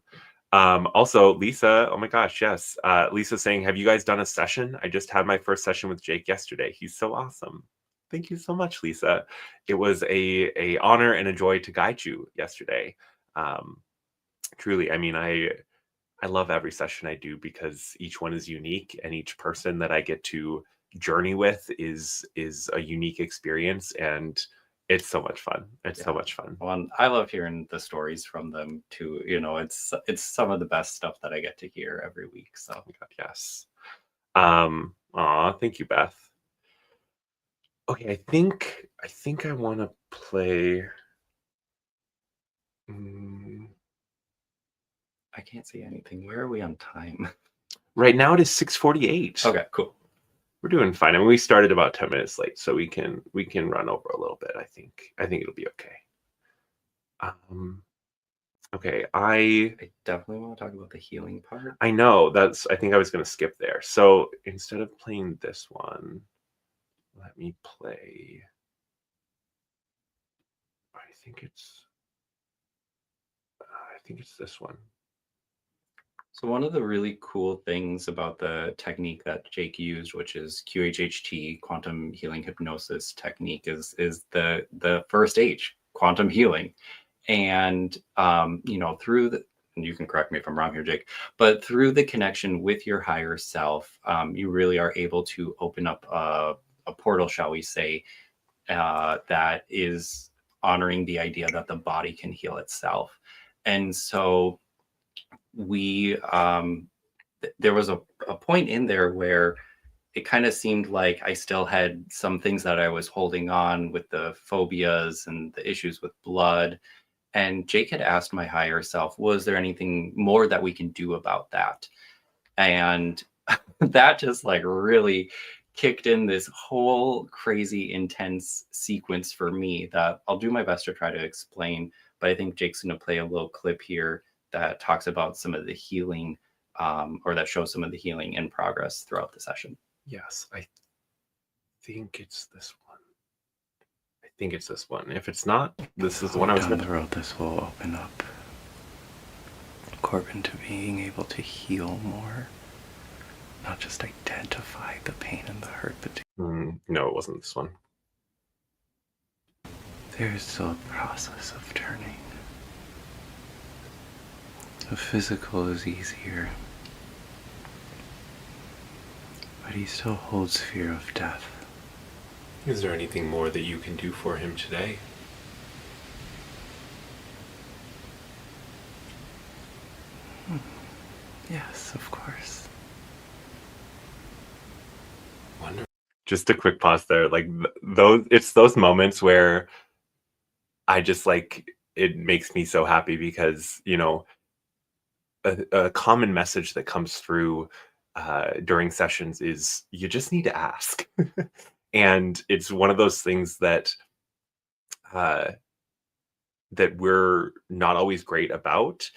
Also, Lisa, oh my gosh, yes. Lisa saying, have you guys done a session? I just had my first session with Jake yesterday. He's so awesome. Thank you so much, Lisa. It was a honor and a joy to guide you yesterday. Truly, I mean, I love every session I do because each one is unique, and each person that I get to journey with is a unique experience, and it's so much fun. It's so much fun. Well, and I love hearing the stories from them too. You know, it's some of the best stuff that I get to hear every week. So Oh my God, yes. Thank you, Beth. Okay, I think I want to play. I can't see anything. Where are we on time? Right now it is 6:48. Okay, cool. We're doing fine. I mean, we started about 10 minutes late, so we can run over a little bit. I think it'll be okay. Okay, I definitely want to talk about the healing part. I know I think I was going to skip there. So instead of playing this one, let me play. I think it's this one. So one of the really cool things about the technique that Jake used, which is QHHT, quantum healing hypnosis technique, is the first H, quantum healing. And you know, through the, and you can correct me if I'm wrong here, Jake, but through the connection with your higher self, you really are able to open up a portal, shall we say, that is honoring the idea that the body can heal itself. And so we there was a point in there where it kind of seemed like I still had some things that I was holding on with the phobias and the issues with blood. And Jake had asked my higher self, was there anything more that we can do about that? And that just like really kicked in this whole crazy intense sequence for me that I'll do my best to try to explain. But I think Jake's going to play a little clip here that talks about some of the healing, or that shows some of the healing in progress throughout the session. Yes, I think it's this one. I think it's this one. If it's not, this is the one I was down the road. This will open up Corbin to being able to heal more, not just identify the pain and the hurt, but no, it wasn't this one. there's still a process of turning. The physical is easier, but he still holds fear of death. Is there anything more that you can do for him today? Yes, of course. Wonderful. Just a quick pause there. Like it's those moments where I just like, it makes me so happy because, you know, a common message that comes through during sessions is you just need to ask. And it's one of those things that that we're not always great about.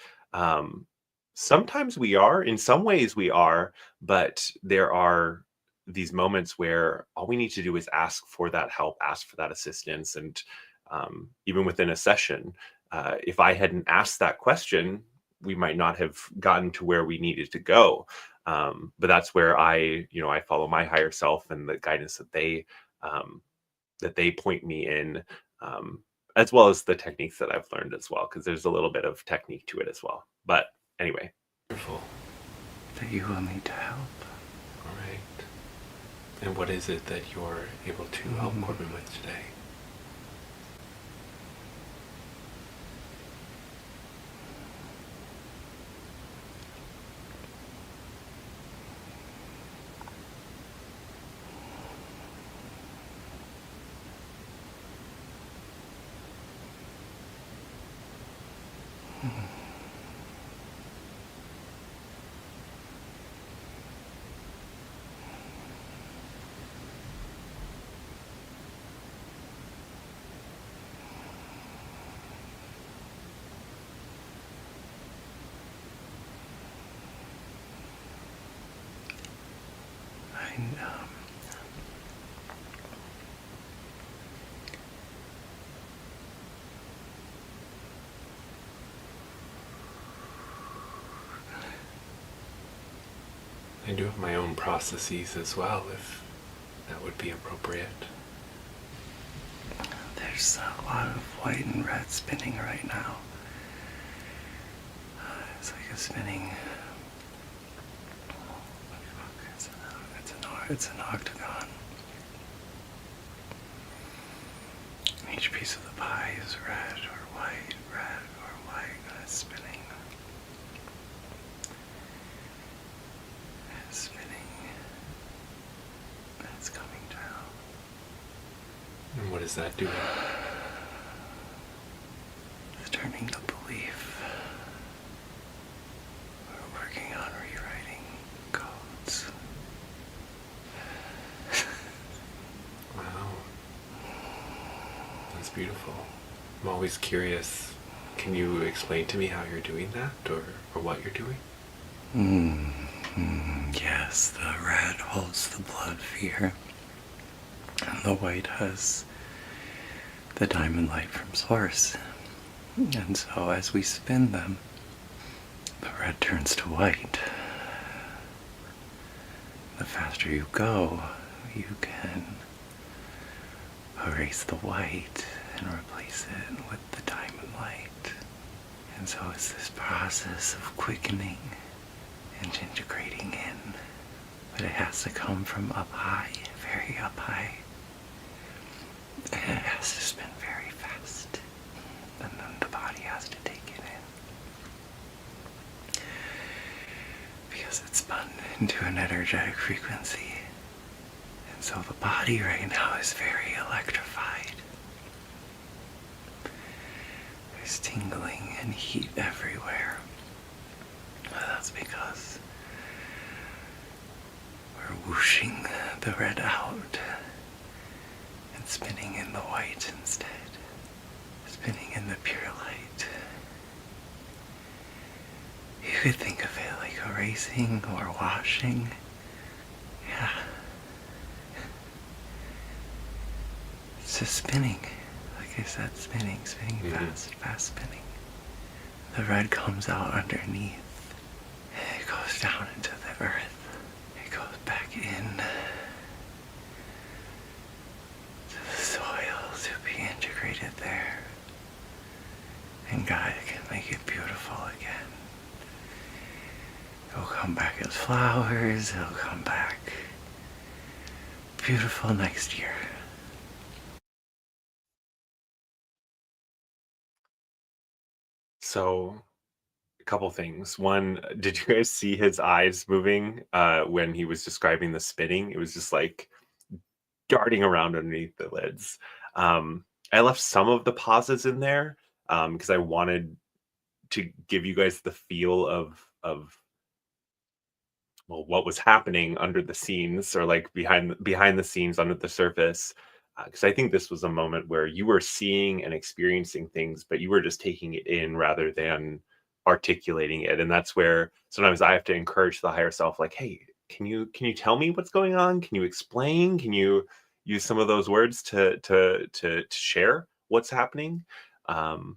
Sometimes we are, in some ways we are, but there are these moments where all we need to do is ask for that help, ask for that assistance. And even within a session, if I hadn't asked that question, we might not have gotten to where we needed to go. But that's where I follow my higher self and the guidance that they point me in, as well as the techniques that I've learned as well, because there's a little bit of technique to it as well. But anyway. Wonderful. That you will need to help. All right. And what is it that you're able to help Corbin with today? And I do have my own processes as well, if that would be appropriate. there's a lot of white and red spinning right now. It's like a spinning. It's an octagon. Each piece of the pie is red or white, and it's spinning. It's spinning. And it's coming down. And what is that doing? It's turning to belief. We're working on rewriting codes. Wow. That's beautiful. I'm always curious. Can you explain to me how you're doing that, or what you're doing? Yes, the red holds the blood fear, and the white has the diamond light from source. And so as we spin them, the red turns to white. The faster you go, you can erase the white and replace it with the diamond light. And so it's this process of quickening and integrating in. But it has to come from up high, very up high. And it has to spin very fast. And then the body has to take it in. Because it's spun into an energetic frequency. And so the body right now is very electrified. There's tingling and heat everywhere. That's because we're whooshing the red out and spinning in the white instead. Spinning in the pure light. You could think of it like erasing or washing. Yeah. It's just spinning. Like I said, spinning fast spinning. The red comes out underneath. It goes down into the earth. It goes back in to the soil to be integrated there. And God can make it beautiful again. It'll come back as flowers. It'll come back beautiful next year. So, a couple things. One, did you guys see his eyes moving when he was describing the spinning? It was just like darting around underneath the lids. I left some of the pauses in there because I wanted to give you guys the feel of well, what was happening under the scenes, or like behind the scenes, under the surface. Because I think this was a moment where you were seeing and experiencing things, but you were just taking it in rather than articulating it. And that's where sometimes I have to encourage the higher self, like, hey, can you tell me what's going on? Can you explain? Can you use some of those words to share what's happening? Do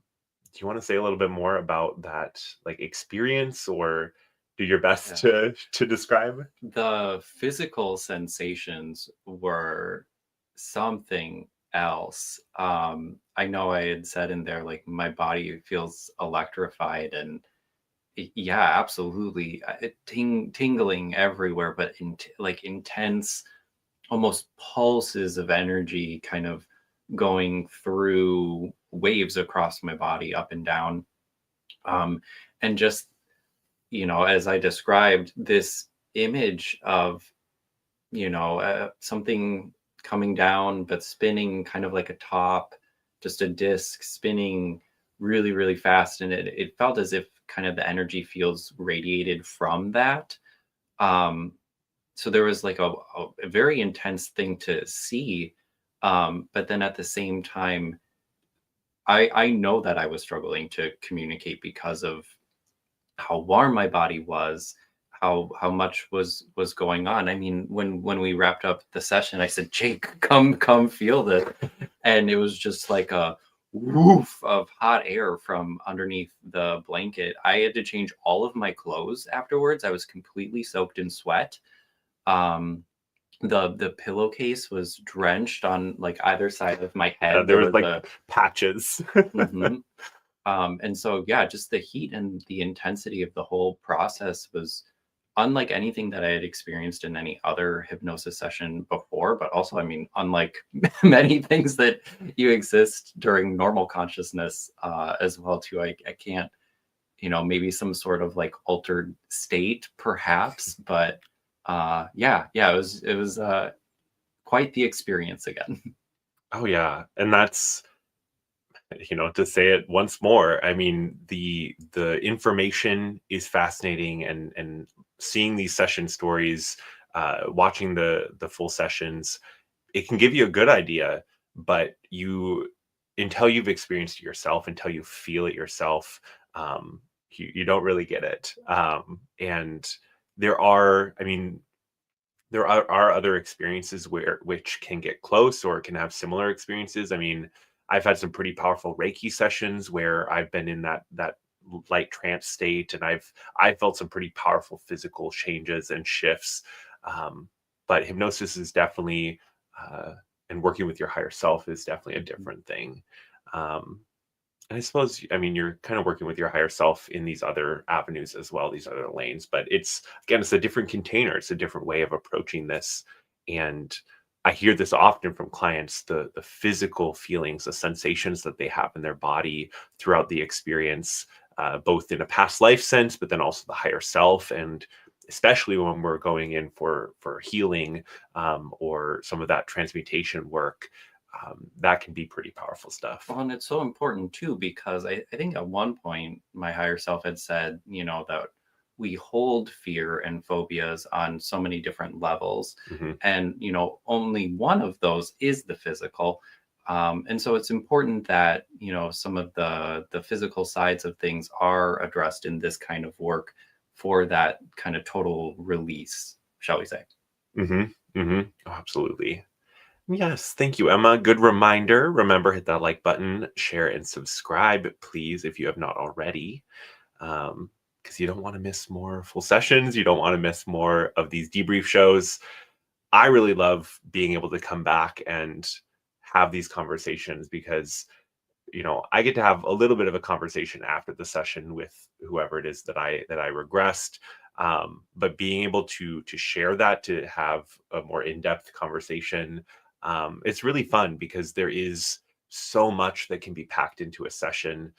you want to say a little bit more about that, like, experience, or do your best Yeah. to describe? The physical sensations were something else. I know I had said in there, like, my body feels electrified, and yeah, absolutely, tingling everywhere, but like intense, almost pulses of energy, kind of going through waves across my body, up and down. And just, as I described, this image of, something coming down but spinning kind of like a top, just a disc spinning really, really fast. And it felt as if kind of the energy fields radiated from that. Um, so there was like a very intense thing to see. But then at the same time, I know that I was struggling to communicate because of how warm my body was, how much was going on. I mean, when we wrapped up the session, I said, Jake, come feel this. And it was just like a woof of hot air from underneath the blanket. I had to change all of my clothes afterwards. I was completely soaked in sweat. The pillowcase was drenched on like either side of my head. There was were like patches. Mhm. And so, yeah, just the heat and the intensity of the whole process was unlike anything that I had experienced in any other hypnosis session before, but also, I mean, unlike many things that you exist during normal consciousness as well, too. I can't, maybe some sort of like altered state, perhaps, but it was quite the experience again. Oh yeah, and that's, to say it once more, I mean, the information is fascinating, and seeing these session stories, watching the full sessions, it can give you a good idea, but until you've experienced it yourself, until you feel it yourself, you don't really get it. And I mean, there are other experiences which can get close or can have similar experiences. I mean, I've had some pretty powerful Reiki sessions where I've been in that light trance state, and I felt some pretty powerful physical changes and shifts. Um, but hypnosis is definitely, and working with your higher self is definitely a different thing. Um, and I suppose, I mean, you're kind of working with your higher self in these other avenues as well, these other lanes, but it's a different container. It's a different way of approaching this. And I hear this often from clients, the physical feelings, the sensations that they have in their body throughout the experience, both in a past life sense, but then also the higher self. And especially when we're going in for healing, or some of that transmutation work, that can be pretty powerful stuff. Well, and it's so important too, because I think at one point my higher self had said, that we hold fear and phobias on so many different levels. Mhm. And, only one of those is the physical. And so it's important that, some of the physical sides of things are addressed in this kind of work for that kind of total release, shall we say. Oh, absolutely. Yes, thank you, Emma. Good reminder. Remember, hit that like button, share, and subscribe, please, if you have not already. Because you don't want to miss more full sessions. You don't want to miss more of these debrief shows. I really love being able to come back and have these conversations because, I get to have a little bit of a conversation after the session with whoever it is that I regressed. But being able to share that, to have a more in-depth conversation, it's really fun because there is so much that can be packed into a session.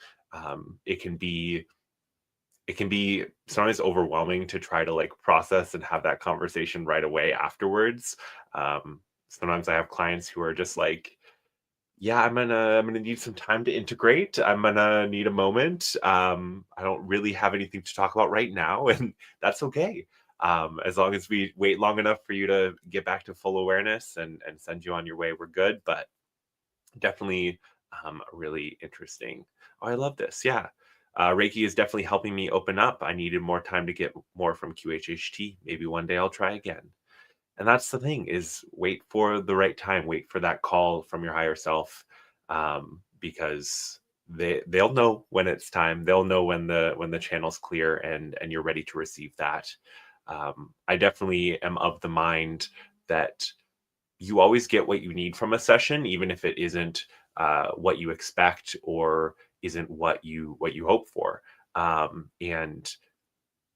It can be sometimes overwhelming to try to like process and have that conversation right away afterwards. Sometimes I have clients who are just like, yeah, I'm gonna need some time to integrate. I'm gonna need a moment. I don't really have anything to talk about right now, and that's okay. As long as we wait long enough for you to get back to full awareness and send you on your way, we're good. But definitely, really interesting. Oh, I love this. Yeah. Reiki is definitely helping me open up. I needed more time to get more from QHHT. Maybe one day I'll try again. And that's the thing, is wait for the right time, wait for that call from your higher self, because they'll know when it's time. They'll know when the channel's clear and you're ready to receive that. I definitely am of the mind that you always get what you need from a session, even if it isn't what you expect or isn't what you hope for. And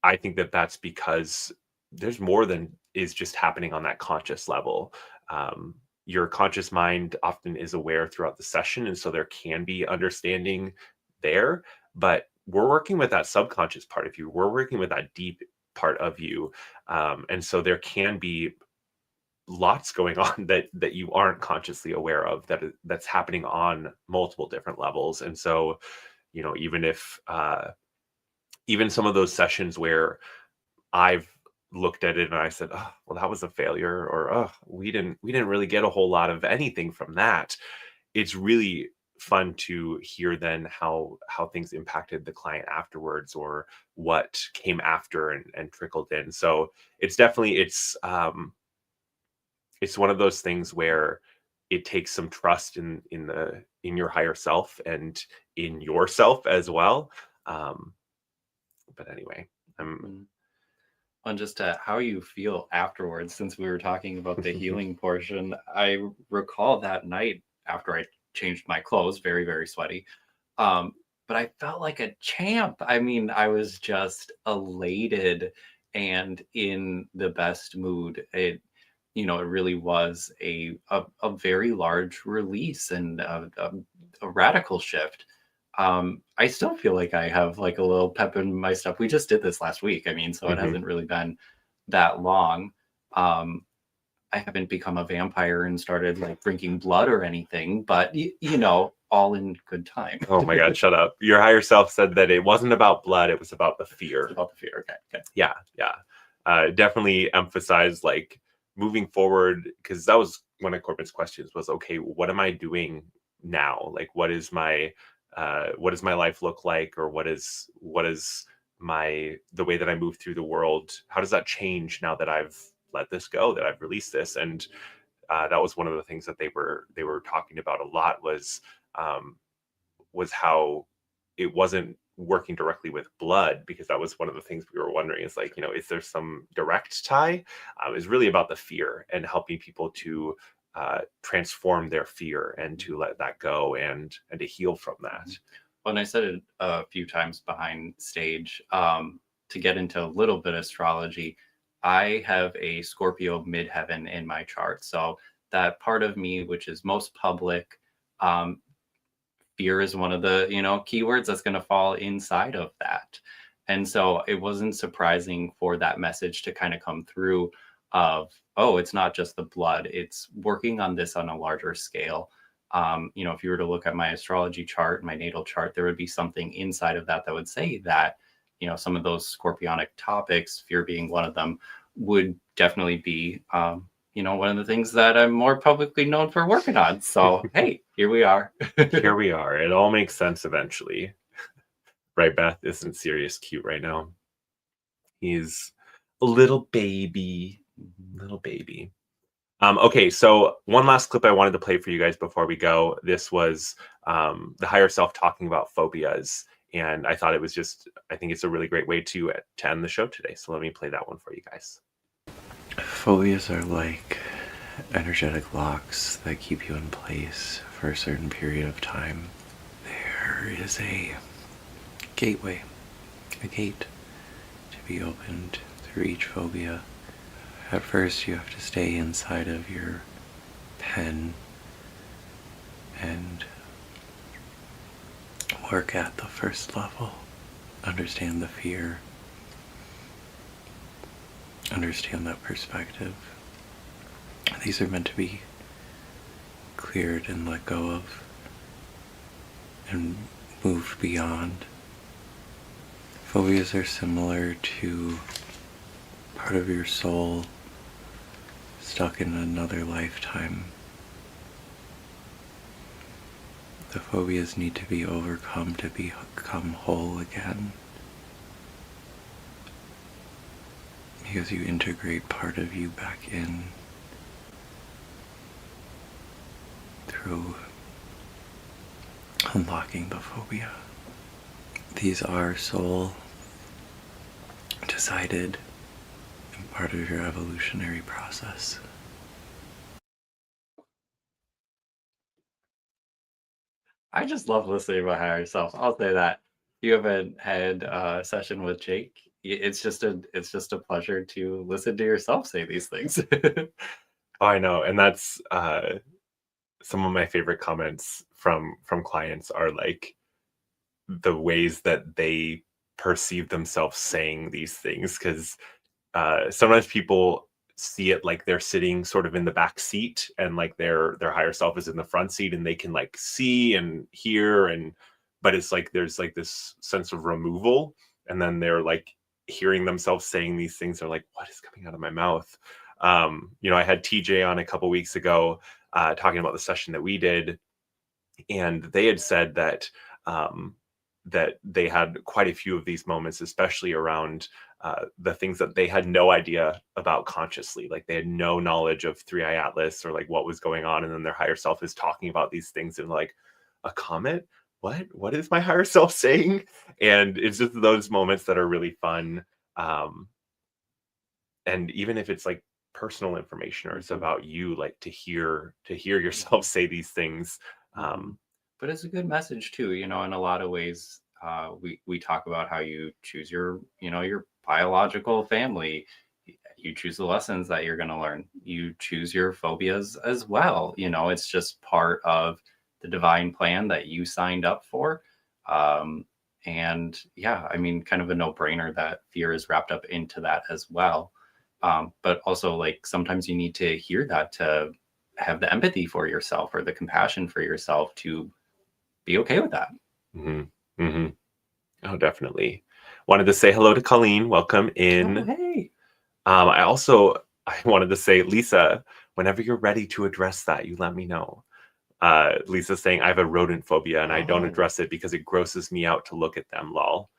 I think that that's because there's more than is just happening on that conscious level. Your conscious mind often is aware throughout the session, and so there can be understanding there. But we're working with that subconscious part of you. We're working with that deep part of you, and so there can be lots going on that you aren't consciously aware of, that's happening on multiple different levels. And so, even if even some of those sessions where I've looked at it and I said, "Oh, well, that was a failure," or "Oh, we didn't really get a whole lot of anything from that." It's really fun to hear then how things impacted the client afterwards, or what came after and trickled in. So it's definitely, it's one of those things where it takes some trust in your higher self and in yourself as well. But anyway, I'm On just how you feel afterwards, since we were talking about the healing portion, I recall that night after I changed my clothes, very, very sweaty. But I felt like a champ. I mean, I was just elated and in the best mood. It really was a very large release and a radical shift. I still feel like I have like a little pep in my step. We just did this last week. I mean, so it Mhm. hasn't really been that long. Um, I haven't become a vampire and started like drinking blood or anything, but all in good time. Oh my God, shut up. Your higher self said that it wasn't about blood, it was about the fear. It's about the fear. Okay. Yeah, yeah. Definitely emphasize like moving forward, because that was one of Corbin's questions was, okay, what am I doing now? Like, what does my life look like, or what is the way that I move through the world? How does that change now that I've let this go, that I've released this? And that was one of the things that they were talking about a lot um, was how it wasn't working directly with blood, because that was one of the things we were wondering is like, is there some direct tie? Is really about the fear and helping people to transform their fear and to let that go and to heal from that. Well, and I said it a few times behind stage. To get into a little bit of astrology, I have a Scorpio midheaven in my chart. So that part of me, which is most public, fear is one of the keywords that's going to fall inside of that. And so it wasn't surprising for that message to kind of come through of, oh, it's not just the blood, it's working on this on a larger scale. If you were to look at my astrology chart, my natal chart, there would be something inside of that that would say that some of those scorpionic topics, fear being one of them, would definitely be one of the things that I'm more publicly known for working on. So, hey, here we are. Here we are. It all makes sense eventually. Right, Beth? Isn't Sirius cute right now? He's a little baby. Little baby. Okay, so one last clip I wanted to play for you guys before we go. This was the higher self talking about phobias. And I thought I think it's a really great way to end the show today. So let me play that one for you guys. Phobias are like energetic locks that keep you in place for a certain period of time. There is a gateway, a gate to be opened through each phobia. At first, you have to stay inside of your pen and work at the first level. Understand the fear. Understand that perspective. These are meant to be cleared and let go of and moved beyond. Phobias are similar to part of your soul stuck in another lifetime. The phobias need to be overcome to become whole again. Because you integrate part of you back in through unlocking the phobia. These are soul decided and part of your evolutionary process. I just love listening about higher self. I'll say that. You haven't had a session with Jake. It's just a pleasure to listen to yourself say these things. Oh, I know. And that's some of my favorite comments from clients are like the ways that they perceive themselves saying these things, because sometimes people see it like they're sitting sort of in the back seat and like their higher self is in the front seat and they can like see and hear, but it's like there's like this sense of removal, and then they're like hearing themselves saying these things. They're like, what is coming out of my mouth? I had TJ on a couple weeks ago talking about the session that we did, And they had said that that they had quite a few of these moments, especially around the things that they had no idea about consciously. Like they had no knowledge of Three Eye Atlas or like what was going on, and then their higher self is talking about these things and like, a comet? What is my higher self saying? And it's just those moments that are really fun. Um, and even if it's like personal information or it's about you, like to hear yourself say these things. But it's a good message too, in a lot of ways. We talk about how you choose your biological family. You choose the lessons that you're going to learn. You choose your phobias as well. It's just part of the divine plan that you signed up for. And yeah, I mean, kind of a no-brainer that fear is wrapped up into that as well. But also, like, sometimes you need to hear that to have the empathy for yourself or the compassion for yourself to be okay with that. hmm hmm Oh, definitely. Wanted to say hello to Colleen. Welcome in. Oh, hey. I wanted to say, Lisa, whenever you're ready to address that, you let me know. Lisa's saying, I have a rodent phobia and I don't address it because it grosses me out to look at them, lol.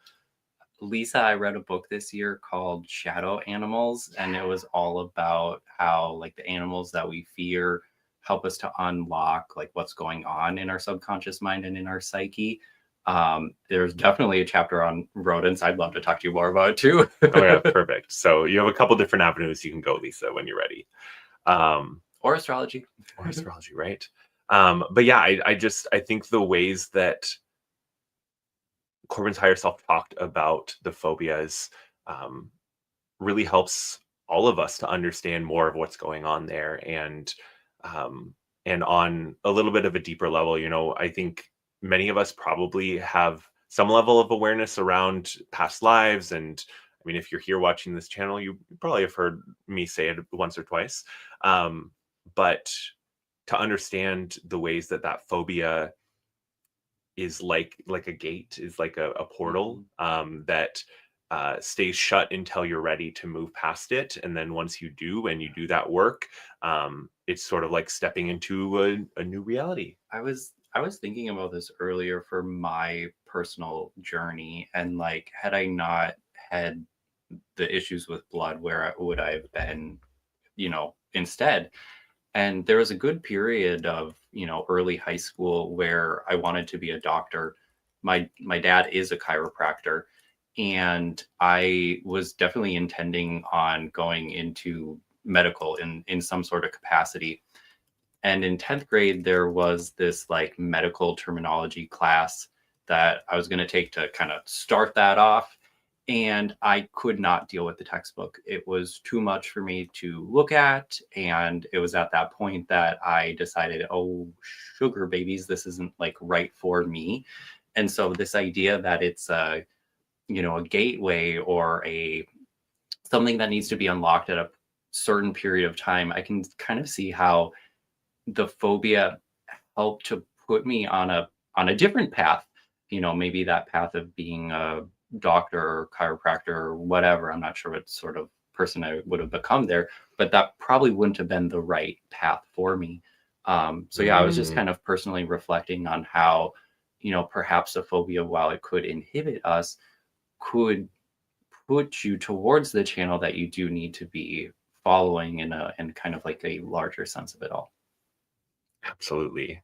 Lisa, I read a book this year called Shadow Animals, and it was all about how like the animals that we fear help us to unlock like what's going on in our subconscious mind and in our psyche. There's definitely a chapter on rodents. I'd love to talk to you more about it too. Oh yeah, perfect. So you have a couple different avenues you can go, Lisa, when you're ready. Or astrology. Or astrology, right? But yeah, I think the ways that Corbin's higher self talked about the phobias really helps all of us to understand more of what's going on there, and on a little bit of a deeper level, I think many of us probably have some level of awareness around past lives. And I mean, if you're here watching this channel, you probably have heard me say it once or twice. But to understand the ways that phobia is like a gate, is like a portal that stays shut until you're ready to move past it. And then once you do, and you do that work, it's sort of like stepping into a new reality. I was thinking about this earlier for my personal journey, and like, had I not had the issues with blood, where would I have been, instead? And there was a good period of, early high school where I wanted to be a doctor. My dad is a chiropractor, and I was definitely intending on going into medical in some sort of capacity. And in 10th grade, there was this like medical terminology class that I was going to take to kind of start that off. And I could not deal with the textbook. It was too much for me to look at. And it was at that point that I decided, oh, sugar babies, this isn't like right for me. And so this idea that it's a gateway or something that needs to be unlocked at a certain period of time, I can kind of see how the phobia helped to put me on a different path. Maybe that path of being a doctor or chiropractor or whatever. I'm not sure what sort of person I would have become there, but that probably wouldn't have been the right path for me. So yeah, I was just kind of personally reflecting on how, perhaps a phobia, while it could inhibit us, could put you towards the channel that you do need to be following in kind of like a larger sense of it all. Absolutely.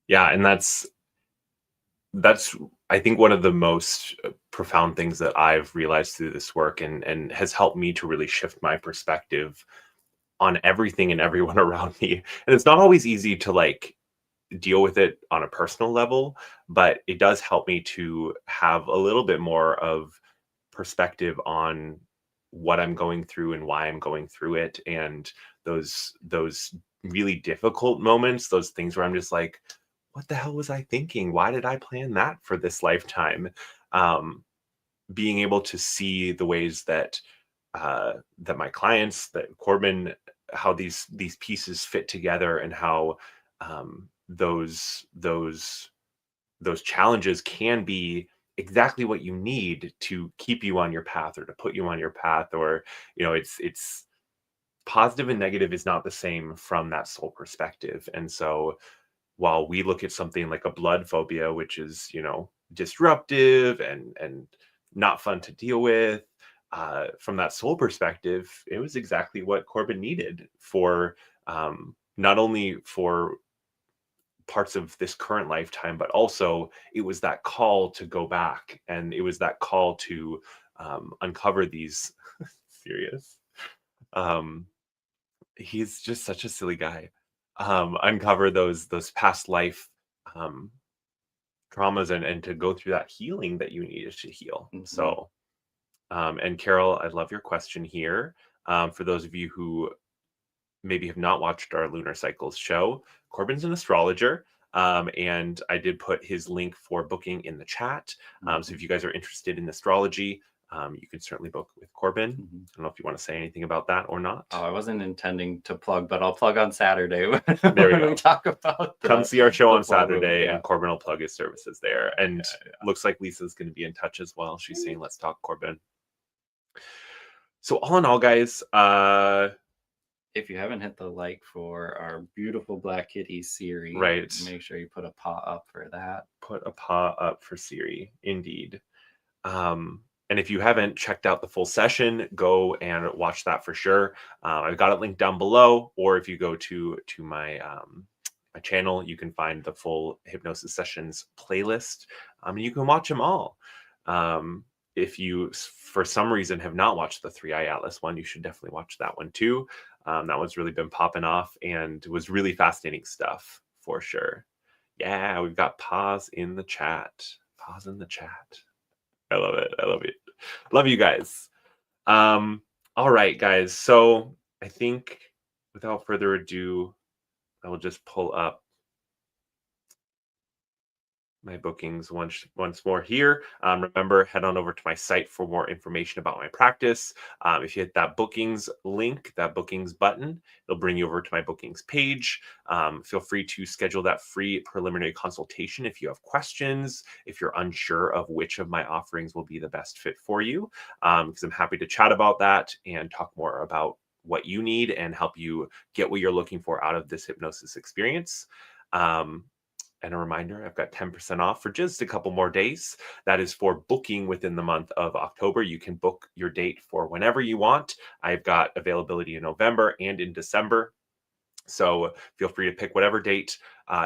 Yeah, and that's I think one of the most profound things that I've realized through this work, and has helped me to really shift my perspective on everything and everyone around me. And it's not always easy to like deal with it on a personal level, but it does help me to have a little bit more of perspective on what I'm going through and why I'm going through it. And those really difficult moments, those things where I'm just like, what the hell was I thinking? Why did I plan that for this lifetime? Being able to see the ways that that my clients, that Corbin, how these pieces fit together, and how those challenges can be exactly what you need to keep you on your path, or to put you on your path, or it's positive and negative is not the same from that soul perspective. And so while we look at something like a blood phobia, which is, disruptive and not fun to deal with, from that soul perspective, it was exactly what Corbin needed for, not only for parts of this current lifetime, but also it was that call to go back, and it was that call to uncover these serious. Um, he's just such a silly guy. Uncover those past life um, traumas, and to go through that healing that you needed to heal. Mhm. So, and Carol, I love your question here. For those of you who maybe have not watched our Lunar Cycles show, Corbin's an astrologer. And I did put his link for booking in the chat. So if you guys are interested in astrology, you can certainly book with Corbin. Mhm. I don't know if you want to say anything about that or not. Oh, I wasn't intending to plug, but I'll plug on Saturday when, There we when go. we talk about Come see our show on full moon, Saturday, yeah. and Corbin will plug his services there. And Yeah. looks like Lisa's going to be in touch as well. She's saying, let's talk Corbin. So all in all, guys, If you haven't hit the like for our beautiful Black Kitty series, right, make sure you put a paw up for that. put a paw up for Siri, indeed. And if you haven't checked out the full session, go and watch that for sure. I've got it linked down below, or if you go to my my channel, you can find the full hypnosis sessions playlist, and you can watch them all. If you, for some reason, have not watched the 3i Atlas one, you should definitely watch that one too. That one's really been popping off and was really fascinating stuff for sure. Yeah, we've got pause in the chat. Pause in the chat. I love it. I love it. Love you guys. All right, guys. So I think without further ado, I will just pull up my bookings once more here. Remember, head on over to my site for more information about my practice. If you hit that bookings link, that bookings button, it'll bring you over to my bookings page. Feel free to schedule that free preliminary consultation if you have questions, if you're unsure of which of my offerings will be the best fit for you, because I'm happy to chat about that and talk more about what you need and help you get what you're looking for out of this hypnosis experience. And a reminder, I've got 10% off for just a couple more days. That is for booking within the month of October. You can book your date for whenever you want. I've got availability in November and in December. So feel free to pick whatever date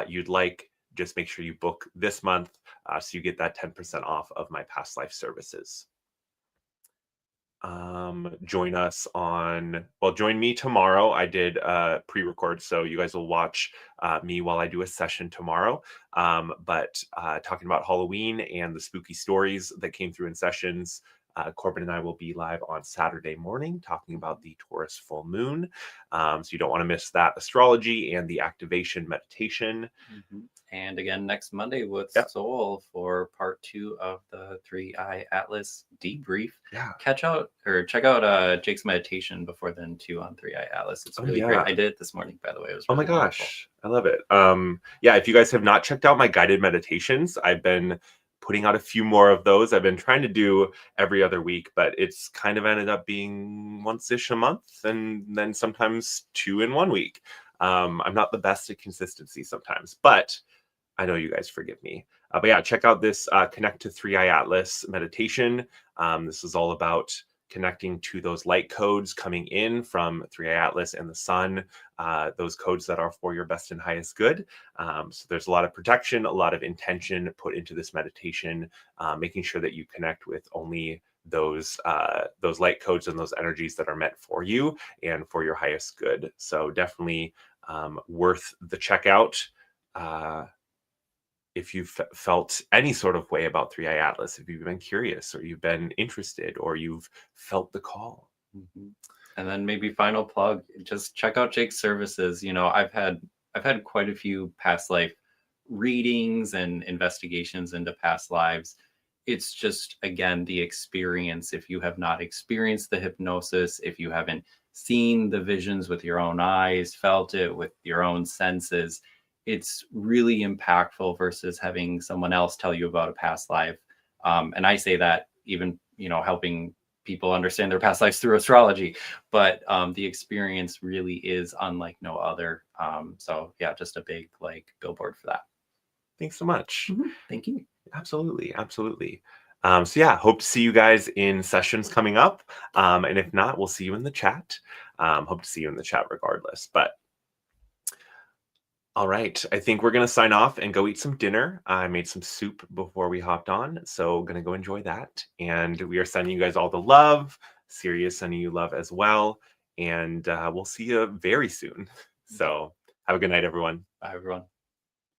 you'd like. Just make sure you book this month so you get that 10% off of my past life services. Join me tomorrow. I did pre-record, so you guys will watch me while I do a session tomorrow. But talking about Halloween and the spooky stories that came through in sessions, Corbin and I will be live on Saturday morning talking about the Taurus full moon. So you don't want to miss that astrology and the activation meditation. Mm-hmm. And again, next Monday with Soul for part 2 of the 3i Atlas debrief. Yeah. Check out Jake's meditation before then too on 3i Atlas. It's really great. I did it this morning, by the way. It was really my gosh, I love it. Yeah, if you guys have not checked out my guided meditations, I've been putting out a few more of those. I've been trying to do every other week, but it's kind of ended up being once-ish a month, and then sometimes 2 in 1 week. I'm not the best at consistency sometimes, but I know you guys forgive me. But yeah, check out this Connect to 3i Atlas meditation. This is all about connecting to those light codes coming in from 3i Atlas and the sun, those codes that are for your best and highest good. So there's a lot of protection, a lot of intention put into this meditation, making sure that you connect with only those light codes and those energies that are meant for you and for your highest good. So definitely worth the checkout. If you've felt any sort of way about 3i Atlas, if you've been curious or you've been interested or you've felt the call. Mm-hmm. And then maybe final plug, just check out Jake's services. I've had quite a few past life readings and investigations into past lives. It's just, again, the experience. If you have not experienced the hypnosis, if you haven't seen the visions with your own eyes, felt it with your own senses, it's really impactful versus having someone else tell you about a past life. And I say that even, helping people understand their past lives through astrology, but the experience really is unlike no other. So yeah, just a big like billboard for that. Thanks so much. Thank you. Absolutely. Absolutely. So yeah, hope to see you guys in sessions coming up. And if not, we'll see you in the chat. Hope to see you in the chat regardless. But all right, I think we're gonna sign off and go eat some dinner. I made some soup before we hopped on, so gonna go enjoy that. And we are sending you guys all the love. Sirius sending you love as well. And we'll see you very soon. So have a good night, everyone. Bye, everyone.